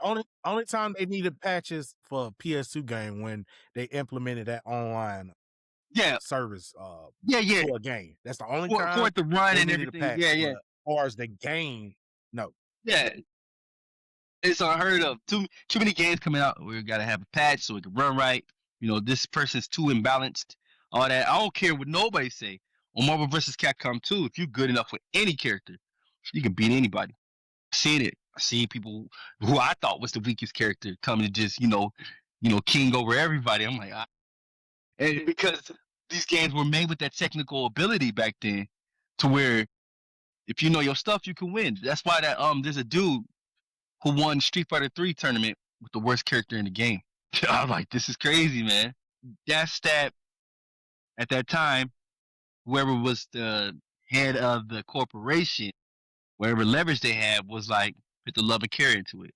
time they needed patches for a PS2 game when they implemented that online service for a game. That's the only time for it to run and everything. Patch, yeah. As far as the game, no. Yeah. It's unheard of. Too many games coming out. We gotta have a patch so it can run right. This person's too imbalanced. All that. I don't care what nobody say. On Marvel vs. Capcom 2, if you're good enough with any character, you can beat anybody. I've seen it. I've seen people who I thought was the weakest character come to just, king over everybody. I'm like, and because these games were made with that technical ability back then, to where if you know your stuff, you can win. That's why that there's a dude who won Street Fighter 3 tournament with the worst character in the game. I was like, this is crazy, man. That stat at that time, whoever was the head of the corporation, whatever leverage they had was like put the love and care into it.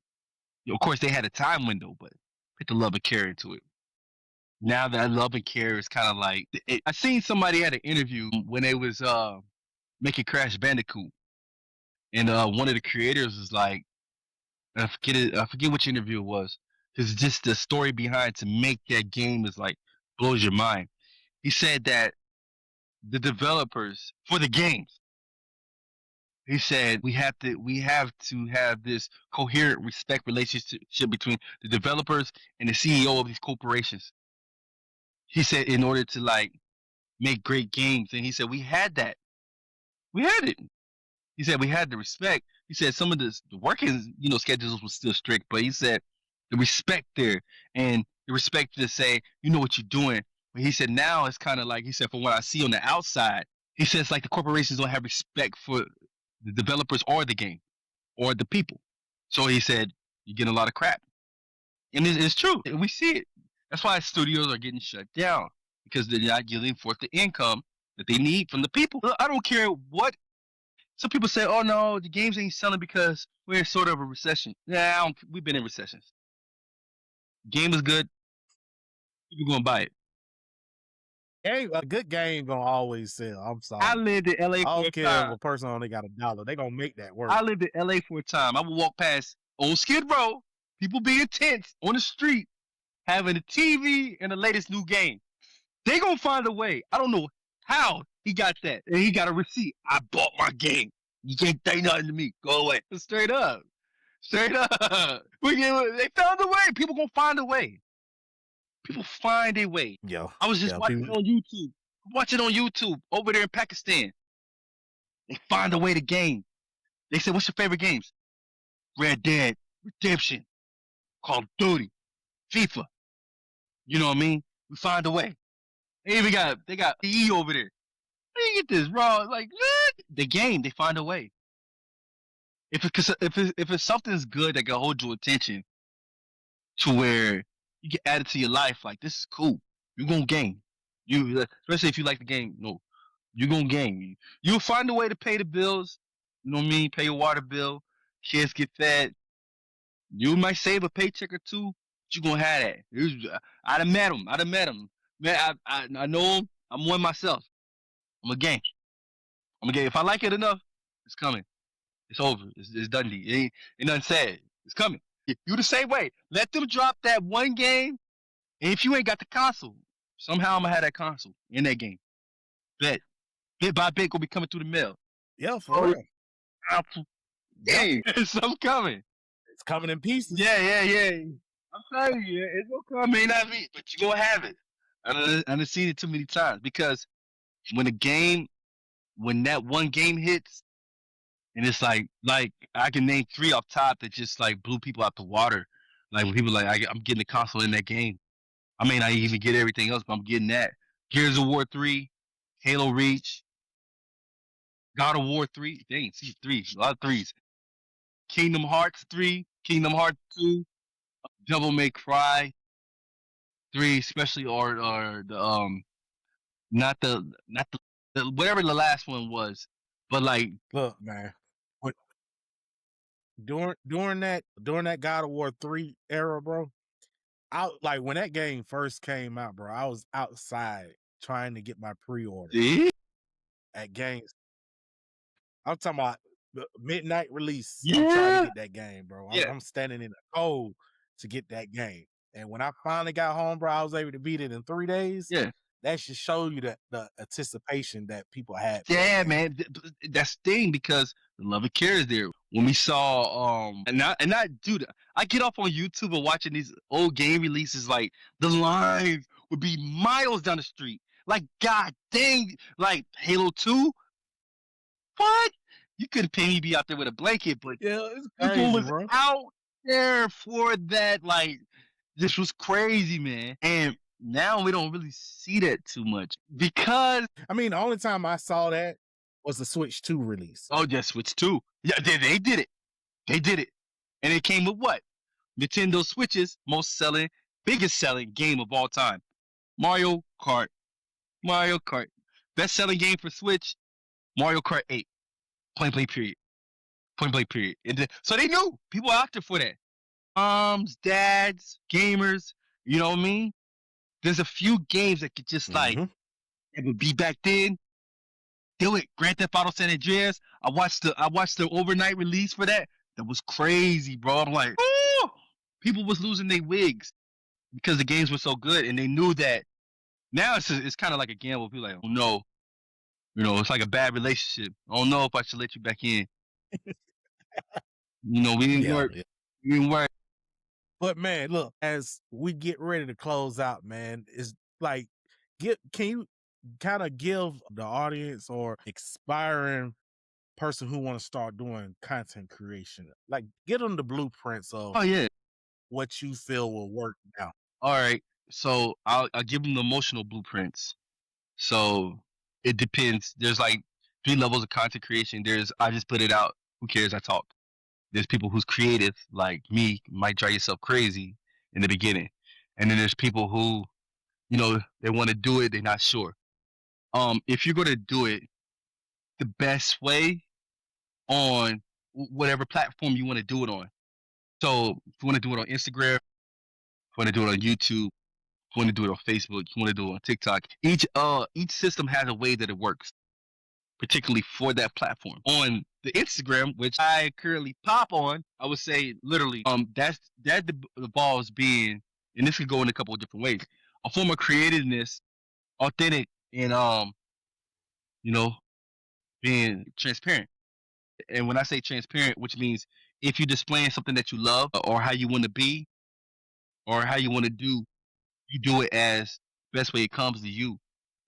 Of course, they had a time window, but put the love and care into it. Now that love and care is kind of like I seen somebody had an interview when they was making Crash Bandicoot, and one of the creators was like, I forget it, I forget which interview it was. Because just the story behind to make that game is like blows your mind. He said that the developers for the games, he said we have to have this coherent respect relationship between the developers and the CEO of these corporations. He said in order to like make great games, and he said we had that. We had it. He said we had the respect. He said some of the working, schedules was still strict, but he said the respect there and the respect to say, you know what you're doing. But he said now it's kind of like he said from what I see on the outside, he says like the corporations don't have respect for the developers or the game or the people. So he said you're getting a lot of crap, and it's true. We see it. That's why studios are getting shut down because they're not getting forth the income that they need from the people. I don't care what some people say, "Oh no, the games ain't selling because we're in sort of a recession." Yeah, we've been in recessions. Game is good, people gonna buy it. A good game gonna always sell. I'm I sorry. lived in LA I for don't a care if time. a person only got $1. They gonna make that work. I lived in LA for a time. I would walk past old Skid Row, people being tense on the street, having a TV and the latest new game. They gonna find a way. I don't know how he got that, and he got a receipt. I bought my game. You can't say nothing to me. Go away. Straight up. Straight up. They found a way. People gonna find a way. People find a way. Yo, I was just yeah, watching people. it on YouTube. Watch it on YouTube over there in Pakistan. They find a way to game. They said, "What's your favorite games?" Red Dead Redemption, Call of Duty, FIFA. You know what I mean? We find a way. They got PE over there. How you get this, bro? Like what? The game, they find a way. If it's something's good that can hold your attention to where you can add it to your life, like this is cool. You're gonna game. Especially if you like the game. No, you're gonna game. You'll find a way to pay the bills. You know what I mean? Pay your water bill. Kids get fed. You might save a paycheck or two. But you gonna have that. I done met him. I done met him. Man, I know him. I'm one myself. I'm a game. I'm a game. If I like it enough, it's coming. It's over. It's done. Ain't nothing sad. It's coming. You the same way. Let them drop that one game, and if you ain't got the console, somehow I'm gonna have that console in that game. Bet. Bit by bit gonna be coming through the mail. Yeah, for Oh, real. Yep, game. Something coming. it's coming in pieces. Yeah. I'm telling you, it's gonna come. May not be, but you gonna have it. I done seen it too many times because when a game, when that one game hits, and it's like I can name three off top that just like blew people out the water. Like when people like I'm getting the console in that game. I may not even get everything else, but I'm getting that. Gears of War 3, Halo Reach, God of War 3. Dang, see three, a lot of threes. Kingdom Hearts 3, Kingdom Hearts 2, Devil May Cry 3, especially or the not the whatever the last one was, but like Look, man. When, during that God of War 3 era, bro. Like when that game first came out, bro. I was outside trying to get my pre-order see, at games. I'm talking about the midnight release. I'm trying to yeah, get that game, bro. I'm, yeah, I'm standing in the cold to get that game. And when I finally got home, bro, I was able to beat it in 3 days. yeah. That should show you the anticipation that people had for that Yeah, game. man, that's the thing because the love and care is there. When we saw and I dude, I get off on YouTube and watching these old game releases. Like the lines would be miles down the street. Like god dang, like Halo 2. What? You couldn't pay me to be out there with a blanket, but Yeah, it's people crazy, was bro. out there for that. Like This was crazy, man. And now we don't really see that too much because I mean, the only time I saw that was the Switch 2 release. oh, yeah, Switch 2. Yeah, they did it. They did it. And it came with what? Nintendo Switch's most selling, biggest selling game of all time. Mario Kart. Mario Kart. Best selling game for Switch, Mario Kart 8. Point blank period. Point blank period. So they knew people out there for that. Moms, dads, gamers, you know what I mean? There's a few games that could just like Mm-hmm. it would be back then. Do it. Grand Theft Auto San Andreas. I watched the overnight release for that. That was crazy, bro. I'm like, oh! People was losing their wigs because the games were so good, and they knew that. Now it's kind of like a gamble. People like, oh no, you know, it's like a bad relationship. I don't know if I should let you back in. You know, we didn't Yeah, work. yeah. We didn't work. But man, look, as we get ready to close out, man, is like, can you kind of give the audience or aspiring person who want to start doing content creation, like, get them the blueprints of Oh yeah. what you feel will work now? All right. So I'll give them the emotional blueprints. So it depends. There's like three levels of content creation. There's I just put it out. Who cares? I talk. There's people who's creative, like me, might drive yourself crazy in the beginning, and then there's people who, you know, they want to do it, they're not sure. If you're gonna do it, the best way on whatever platform you want to do it on. So if you want to do it on Instagram, if you want to do it on YouTube, if you want to do it on Facebook, if you want to do it on TikTok, each system has a way that it works, particularly for that platform. On the Instagram, which I currently pop on, I would say literally, the ball is being, and this could go in a couple of different ways. A form of creativeness, authentic, and you know, being transparent. And when I say transparent, which means if you're displaying something that you love or how you want to be or how you want to do, you do it as best way it comes to you.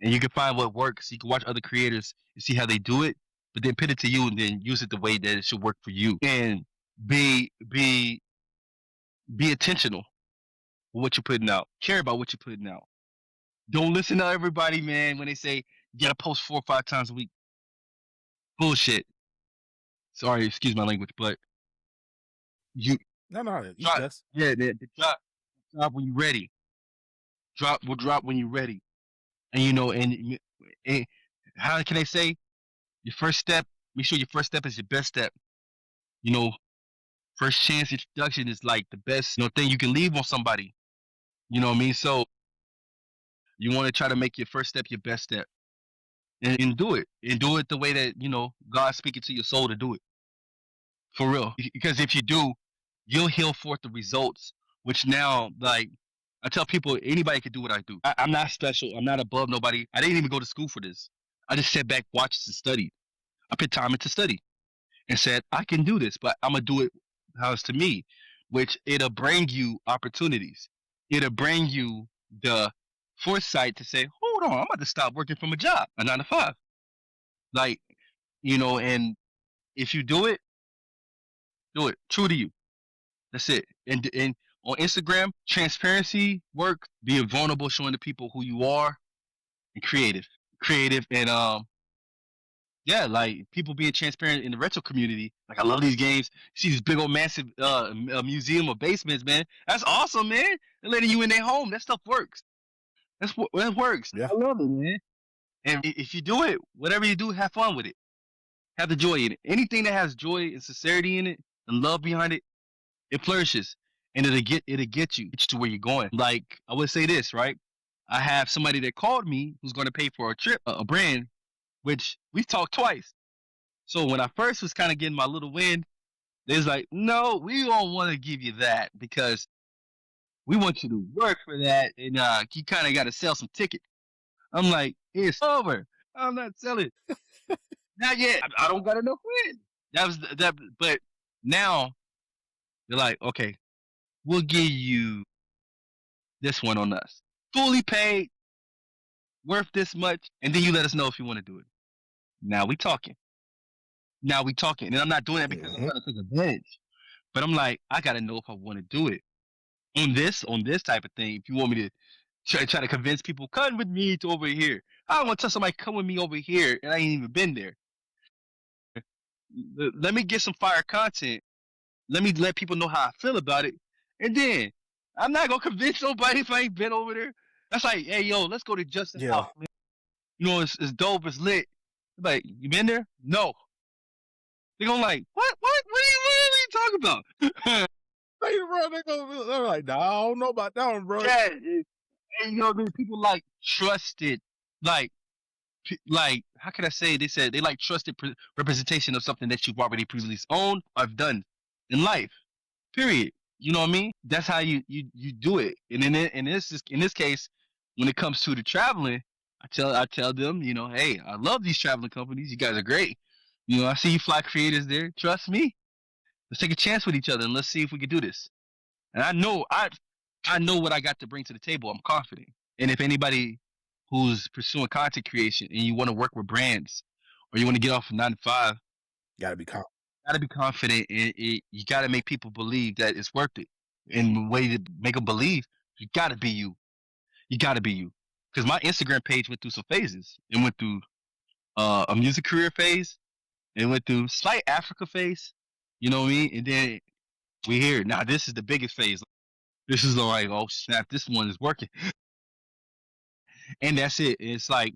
And you can find what works. You can watch other creators and see how they do it, but then put it to you and then use it the way that it should work for you. And be be be intentional with what you're putting out. Care about what you're putting out. Don't listen to everybody, man, when they say you gotta post 4 or 5 times a week. Bullshit. Sorry, excuse my language, but you No, no, you drop, just yeah, the drop when you're ready. Drop when you're ready. And you know, and how can I say your first step? Make sure your first step is your best step. You know, first chance introduction is like the best, thing you can leave on somebody. You know what I mean? So you want to try to make your first step your best step, and do it, and do it the way that God's speaking to your soul to do it for real. Because if you do, you'll heal forth the results. Which now, like I tell people, anybody can do what I do. I'm not special. I'm not above nobody. I didn't even go to school for this. I just sat back, watched, and studied. I put time into study and said, I can do this, but I'm gonna do it how it's to me, which it'll bring you opportunities. It'll bring you the foresight to say, hold on, I'm about to stop working from a job, a 9 to 5. Like, and if you do it true to you. That's it. And on Instagram, transparency work, being vulnerable, showing the people who you are, and creative, and yeah, like people being transparent in the retro community. Like I love these games. You see this big old massive museum of basements, man. That's awesome, man. They're letting you in their home. That stuff works. That's what that works. yeah. I love it, man. And if you do it, whatever you do, have fun with it. Have the joy in it. Anything that has joy and sincerity in it and love behind it, it flourishes, and it'll get you to where you're going. Like I would say this, right? I have somebody that called me who's going to pay for a trip, a brand, which we talked twice. So when I first was kind of getting my little win, they was like, "No, we don't want to give you that because we want you to work for that, and you kind of got to sell some tickets." I'm like, "It's over. I'm not selling. Not yet. I don't got enough win." That was that, but now they're like, "Okay, we'll give you this one on us, fully paid, worth this much, and then you let us know if you want to do it." Now we talking. Now we talking, and I'm not doing it because I'm Hmm. trying to take advantage. But I'm like, I gotta know if I want to do it. on this type of thing. If you want me to try to convince people, come with me to over here. I don't want to tell somebody come with me over here, and I ain't even been there. Let me get some fire content. Let me let people know how I feel about it, and then I'm not gonna convince nobody if I ain't been over there. That's like, hey, yo, let's go to Justin Yeah. House, man. You know, it's dope, it's lit. Like, you been there? No. They're gonna like, what are you talking about? Hey, bro, they're like, nah, I don't know about that one, bro. Yeah, and you know, what I mean, people like trusted, like, like, how can I say? They said they like trusted representation of something that you've already previously owned or have done in life. Period. You know what I mean? That's how you do it. And in this case, when it comes to the traveling, I tell them, you know, hey, I love these traveling companies. You guys are great. You know, I see you fly creators there. Trust me. Let's take a chance with each other and let's see if we can do this. And I know what I got to bring to the table. I'm confident. And if anybody who's pursuing content creation and you want to work with brands or you want to get off of 9 to 5, Gotta be calm. gotta be confident in it. You gotta make people believe that it's worth it. And the way to make them believe, you gotta be you. You gotta be you. Because my Instagram page went through some phases. It went through a music career phase. It went through slight Africa phase. You know what I mean? And then we here. Now this is the biggest phase. This is like, oh snap, this one is working. And that's it. It's like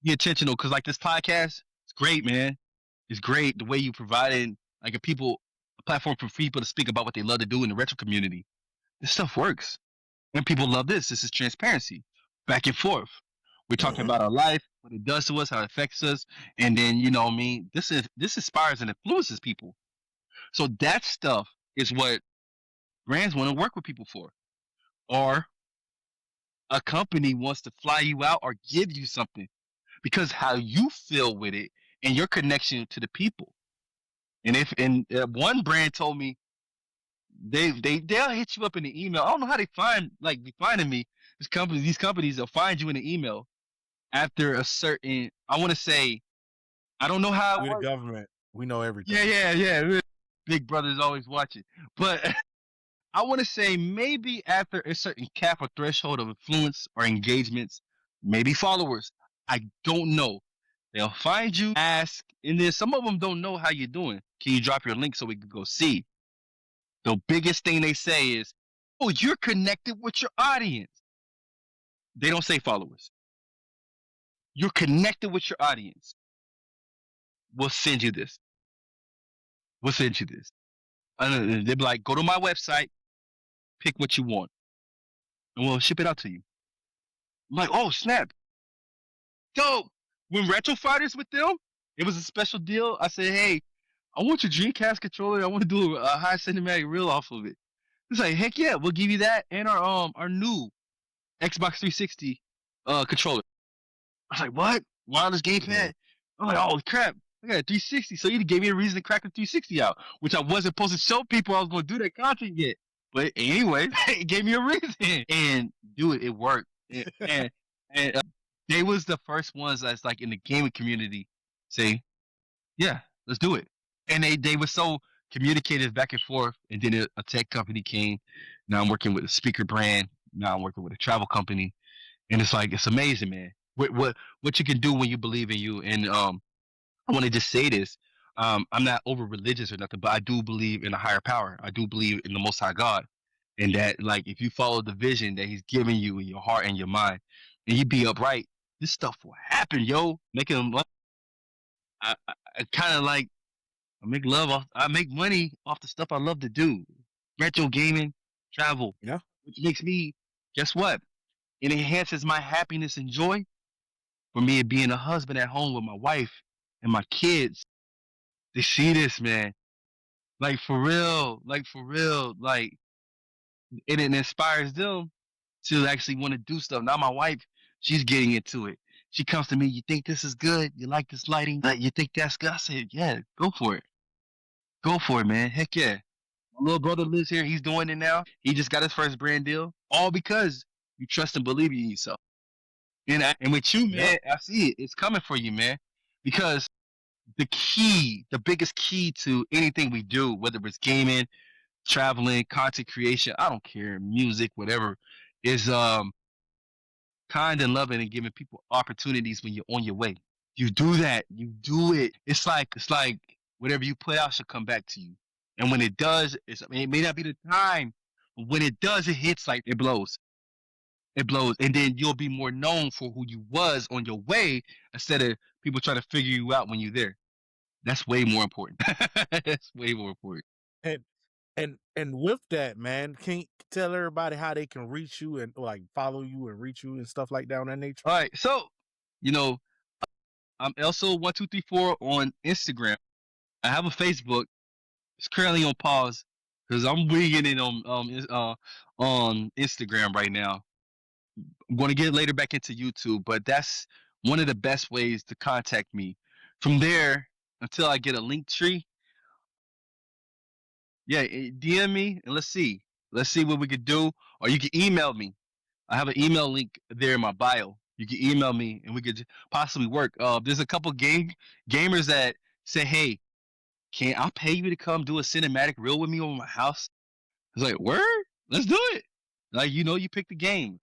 be intentional because like this podcast, it's great, man. It's great the way you provided like a platform for people to speak about what they love to do in the retro community. This stuff works. And people love this. This is transparency. Back and forth. We're talking Mm-hmm. about our life, what it does to us, how it affects us, and then you know what I mean, this inspires and influences people. So that stuff is what brands want to work with people for. Or a company wants to fly you out or give you something because how you feel with it and your connection to the people. And one brand told me they'll hit you up in the email. I don't know how they be finding me. These companies will find you in the email after a certain. I want to say I don't know how it We the works. government. We know Yeah, everything. yeah, yeah. Big brother's always watching, but I want to say maybe after a certain cap or threshold of influence or engagements, maybe followers. I don't know. They'll find you, ask, and then some of them don't know how you're doing. Can you drop your link so we can go see? The biggest thing they say is, "Oh, you're connected with your audience." They don't say followers. You're connected with your audience. We'll send you this. We'll send you this. And they'll be like, "Go to my website, pick what you want, and we'll ship it out to you." I'm like, "Oh snap!" So when Retro Fighters with them, it was a special deal. I said, "Hey, I want your Dreamcast controller. I want to do a high cinematic reel off of it." It's like, "Heck yeah, we'll give you that and our new Xbox 360 controller." I was like, "What? Wireless Mm-hmm. gamepad?" I'm like, "Oh crap, I got a 360." So you gave me a reason to crack the 360 out, which I wasn't supposed to show people I was going to do that content yet. But anyway, it gave me a reason, and do it. It worked, and they was the first ones that's like in the gaming community say, "Yeah, let's do it." And they were so communicative back and forth. And then a tech company came. Now I'm working with a speaker brand. Now I'm working with a travel company, and it's like it's amazing, man. What you can do when you believe in you. And I want to just say this. I'm not over religious or nothing, but I do believe in a higher power. I do believe in the Most High God, and that like if you follow the vision that He's giving you in your heart and your mind, and you be upright, this stuff will happen, yo. Making them, I kind of like I make love off. I make money off the stuff I love to do, retro gaming, travel, Yeah. which makes me. Guess what? It enhances my happiness and joy for me being a husband at home with my wife and my kids. They see this, man. Like for real. Like for real. Like and it inspires them to actually want to do stuff. Now my wife, she's getting into it. She comes to me, you think this is good? You like this lighting? Like, you think that's good? I said, yeah, go for it. Go for it, man. Heck yeah. My little brother lives here. He's doing it now. He just got his first brand deal. All because you trust and believe in yourself. And with you, Yep. man, I see it. It's coming for you, man. Because the biggest key to anything we do, whether it's gaming, traveling, content creation, I don't care, music, whatever, is kind and loving and giving people opportunities when you're on your way. You do that, you do it. It's like whatever you put out should come back to you. And when it does, I mean, it may not be the time, but when it does, it hits like it blows. It blows. And then you'll be more known for who you was on your way instead of people trying to figure you out when you're there. That's way more important. That's way more important. And and with that, man, can you tell everybody how they can reach you and like follow you and reach you and stuff like that on that nature? All right. So, you know, I'm LSoul1234 on Instagram. I have a Facebook. It's currently on pause because I'm winging it on Instagram right now. I'm going to get later back into YouTube, but that's one of the best ways to contact me. From there, until I get a link tree, yeah, DM me and let's see. Let's see what we could do. Or you can email me. I have an email link there in my bio. You can email me and we could possibly work. There's a couple gamers that say, "Hey, can I pay you to come do a cinematic reel with me over my house?" It's like, word, let's do it. Like, you pick the game.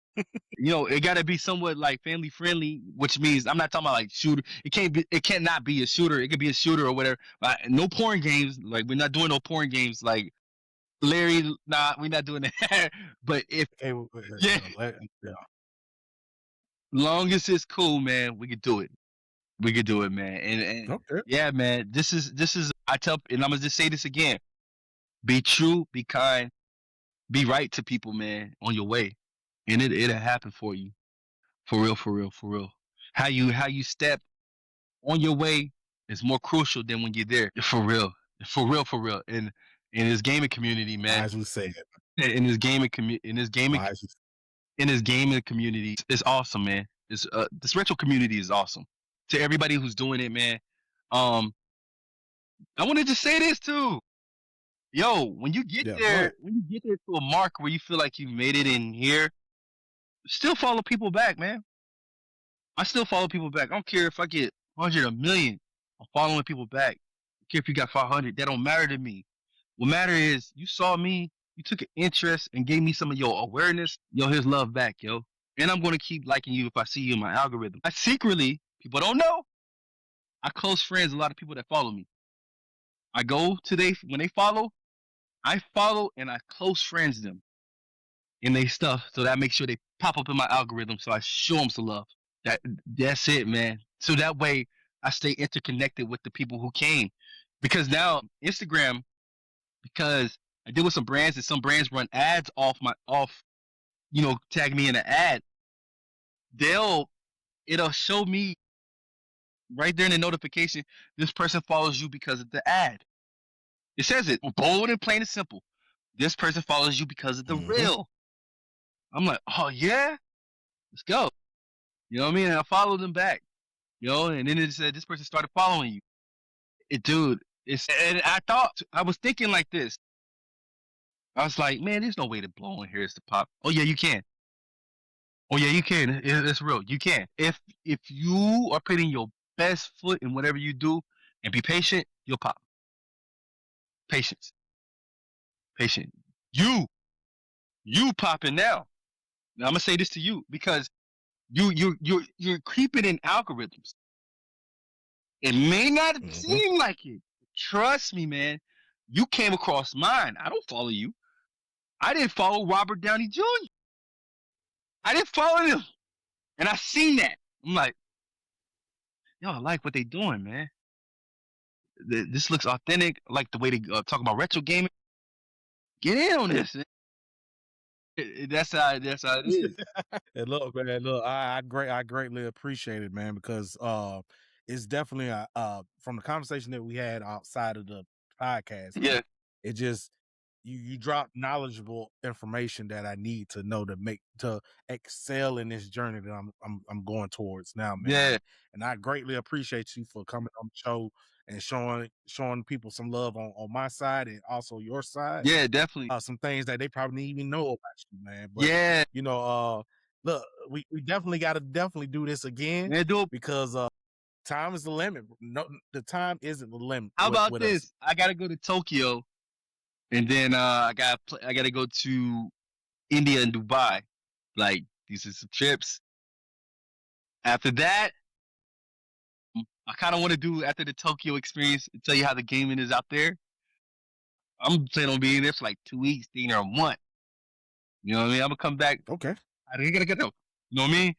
It got to be somewhat like family friendly, which means I'm not talking about like shooter. It cannot be a shooter. It could be a shooter or whatever. No porn games. Like we're not doing no porn games. Like Larry, nah, we're not doing that. But if Okay, yeah, yeah. long as it's cool, man, we could do it. We could do it, man. And Okay. yeah, man, this is. I tell, and I'm gonna just say this again: be true, be kind, be right to people, man, on your way, and it'll happen for you. For real, for real, for real. How you step on your way is more crucial than when you're there. For real, for real, for real. And in this gaming community, man, As we say it. in this gaming community, As we, in this gaming community, it's awesome, man. This retro community is awesome. To everybody who's doing it, man. Um, I want to just say this too. Yo, yeah, go ahead. when you get there to a mark where you feel like you made it in here, still follow people back, man. I still follow people back. I don't care if I get 100, a million. I'm following people back. I don't care if you got 500. That don't matter to me. What matter is you saw me, you took an interest and gave me some of your awareness. Yo, here's love back, yo. And I'm gonna keep liking you if I see you in my algorithm. I secretly, people don't know, I close friends a lot of people that follow me. I go to when they follow, I follow and I close friends them in they stuff. So that makes sure they pop up in my algorithm. So I show them some love. That's it, man. So that way I stay interconnected with the people who came. Because now Instagram, because I deal with some brands and some brands run ads tag me in an ad. It'll show me right there in the notification, this person follows you because of the ad. It says it bold and plain and simple. This person follows you because of the Mm-hmm. reel. I'm like, oh yeah, let's go. You know what I mean? And I followed them back. And then it said this person started following you. Dude, and I was thinking like this. I was like, man, there's no way to blow in here is to pop. Oh yeah, you can. Oh yeah, you can. It's real. You can. If you are putting your best foot in whatever you do and be patient, you'll pop. Patience. Patient. You popping now. Now I'm gonna say this to you because you're creeping in algorithms. It may not Mm-hmm. seem like it. Trust me, man. You came across mine. I don't follow you. I didn't follow Robert Downey Jr. I didn't follow him. And I seen that. I'm like, yo, I like what they doing, man. This looks authentic. I like the way they talk about retro gaming. Get in on this. That's how it is. And look, man, look, I greatly appreciate it, man, because it's definitely from the conversation that we had outside of the podcast, man. Yeah, It just you drop knowledgeable information that I need to know to excel in this journey that I'm going towards now, man. yeah, And I greatly appreciate you for coming on the show and showing people some love on my side and also your side. yeah, definitely. Some things that they probably didn't even know about you, man. But Yeah, look, we definitely got to definitely do this again man, do it. because time is the limit. No, the time isn't the limit How about with us. this? I gotta go to Tokyo and then I gotta go to India and Dubai. Like these are some trips. After that, I kind of want to do after the Tokyo experience. Tell you how the gaming is out there. I'm planning on being there for like 2 weeks, staying there a month. You know what I mean? I'm gonna come back. Okay. I gotta get out. You know what I mean?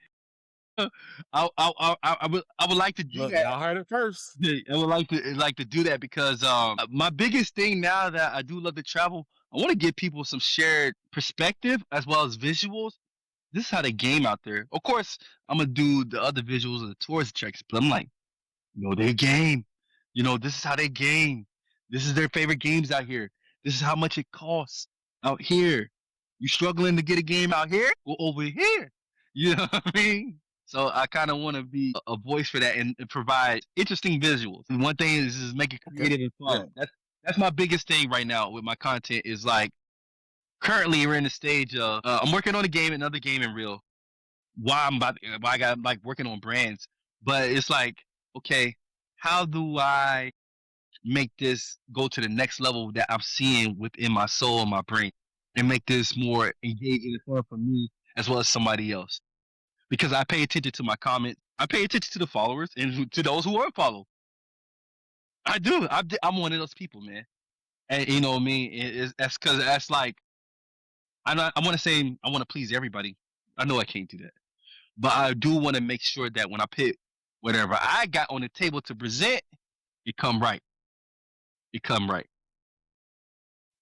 I would like to do Look, that. y'all heard it first. Yeah, I would like to do that because my biggest thing now that I do love to travel, I want to give people some shared perspective as well as visuals. This is how they game out there. Of course, I'm gonna do the other visuals of the tourist tracks, but I'm like, they game. This is how they game. This is their favorite games out here. This is how much it costs out here. You struggling to get a game out here? Well, over here. You know what I mean? So I kind of want to be a voice for that and provide interesting visuals. And one thing is make it Okay. creative and Yeah. fun. That's my biggest thing right now with my content is like currently we're in the stage of I'm working on a game, another game in real. Why I got like working on brands, but it's like okay, how do I make this go to the next level that I'm seeing within my soul and my brain, and make this more engaging and fun for me as well as somebody else? Because I pay attention to my comments, I pay attention to the followers and to those who unfollow. I do. I'm one of those people, man. And you know what I mean? That's because that's like I want to say I want to please everybody. I know I can't do that. But I do want to make sure that when I put whatever I got on the table to present, it come right. It come right.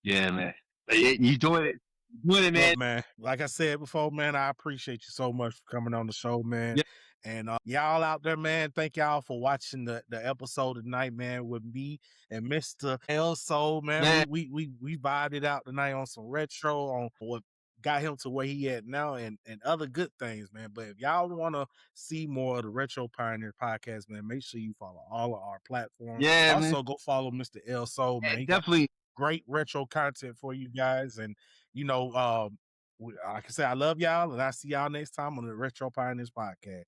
Yeah, man. You doing it. You doing it, man. Look, man, like I said before, man, I appreciate you so much for coming on the show, man. Yeah, And y'all out there, man, thank y'all for watching the episode tonight, man, with me and Mr. LSoul, man. yeah, We vibed it out tonight on some retro, on what got him to where he at now, and other good things, man. But if y'all want to see more of the Retro Pioneer podcast, man, make sure you follow all of our platforms. yeah, man. Also, go follow Mr. LSoul, Yeah, man. He got definitely. great retro content for you guys. And like I said, I love y'all, and I see y'all next time on the Retro Pioneers podcast.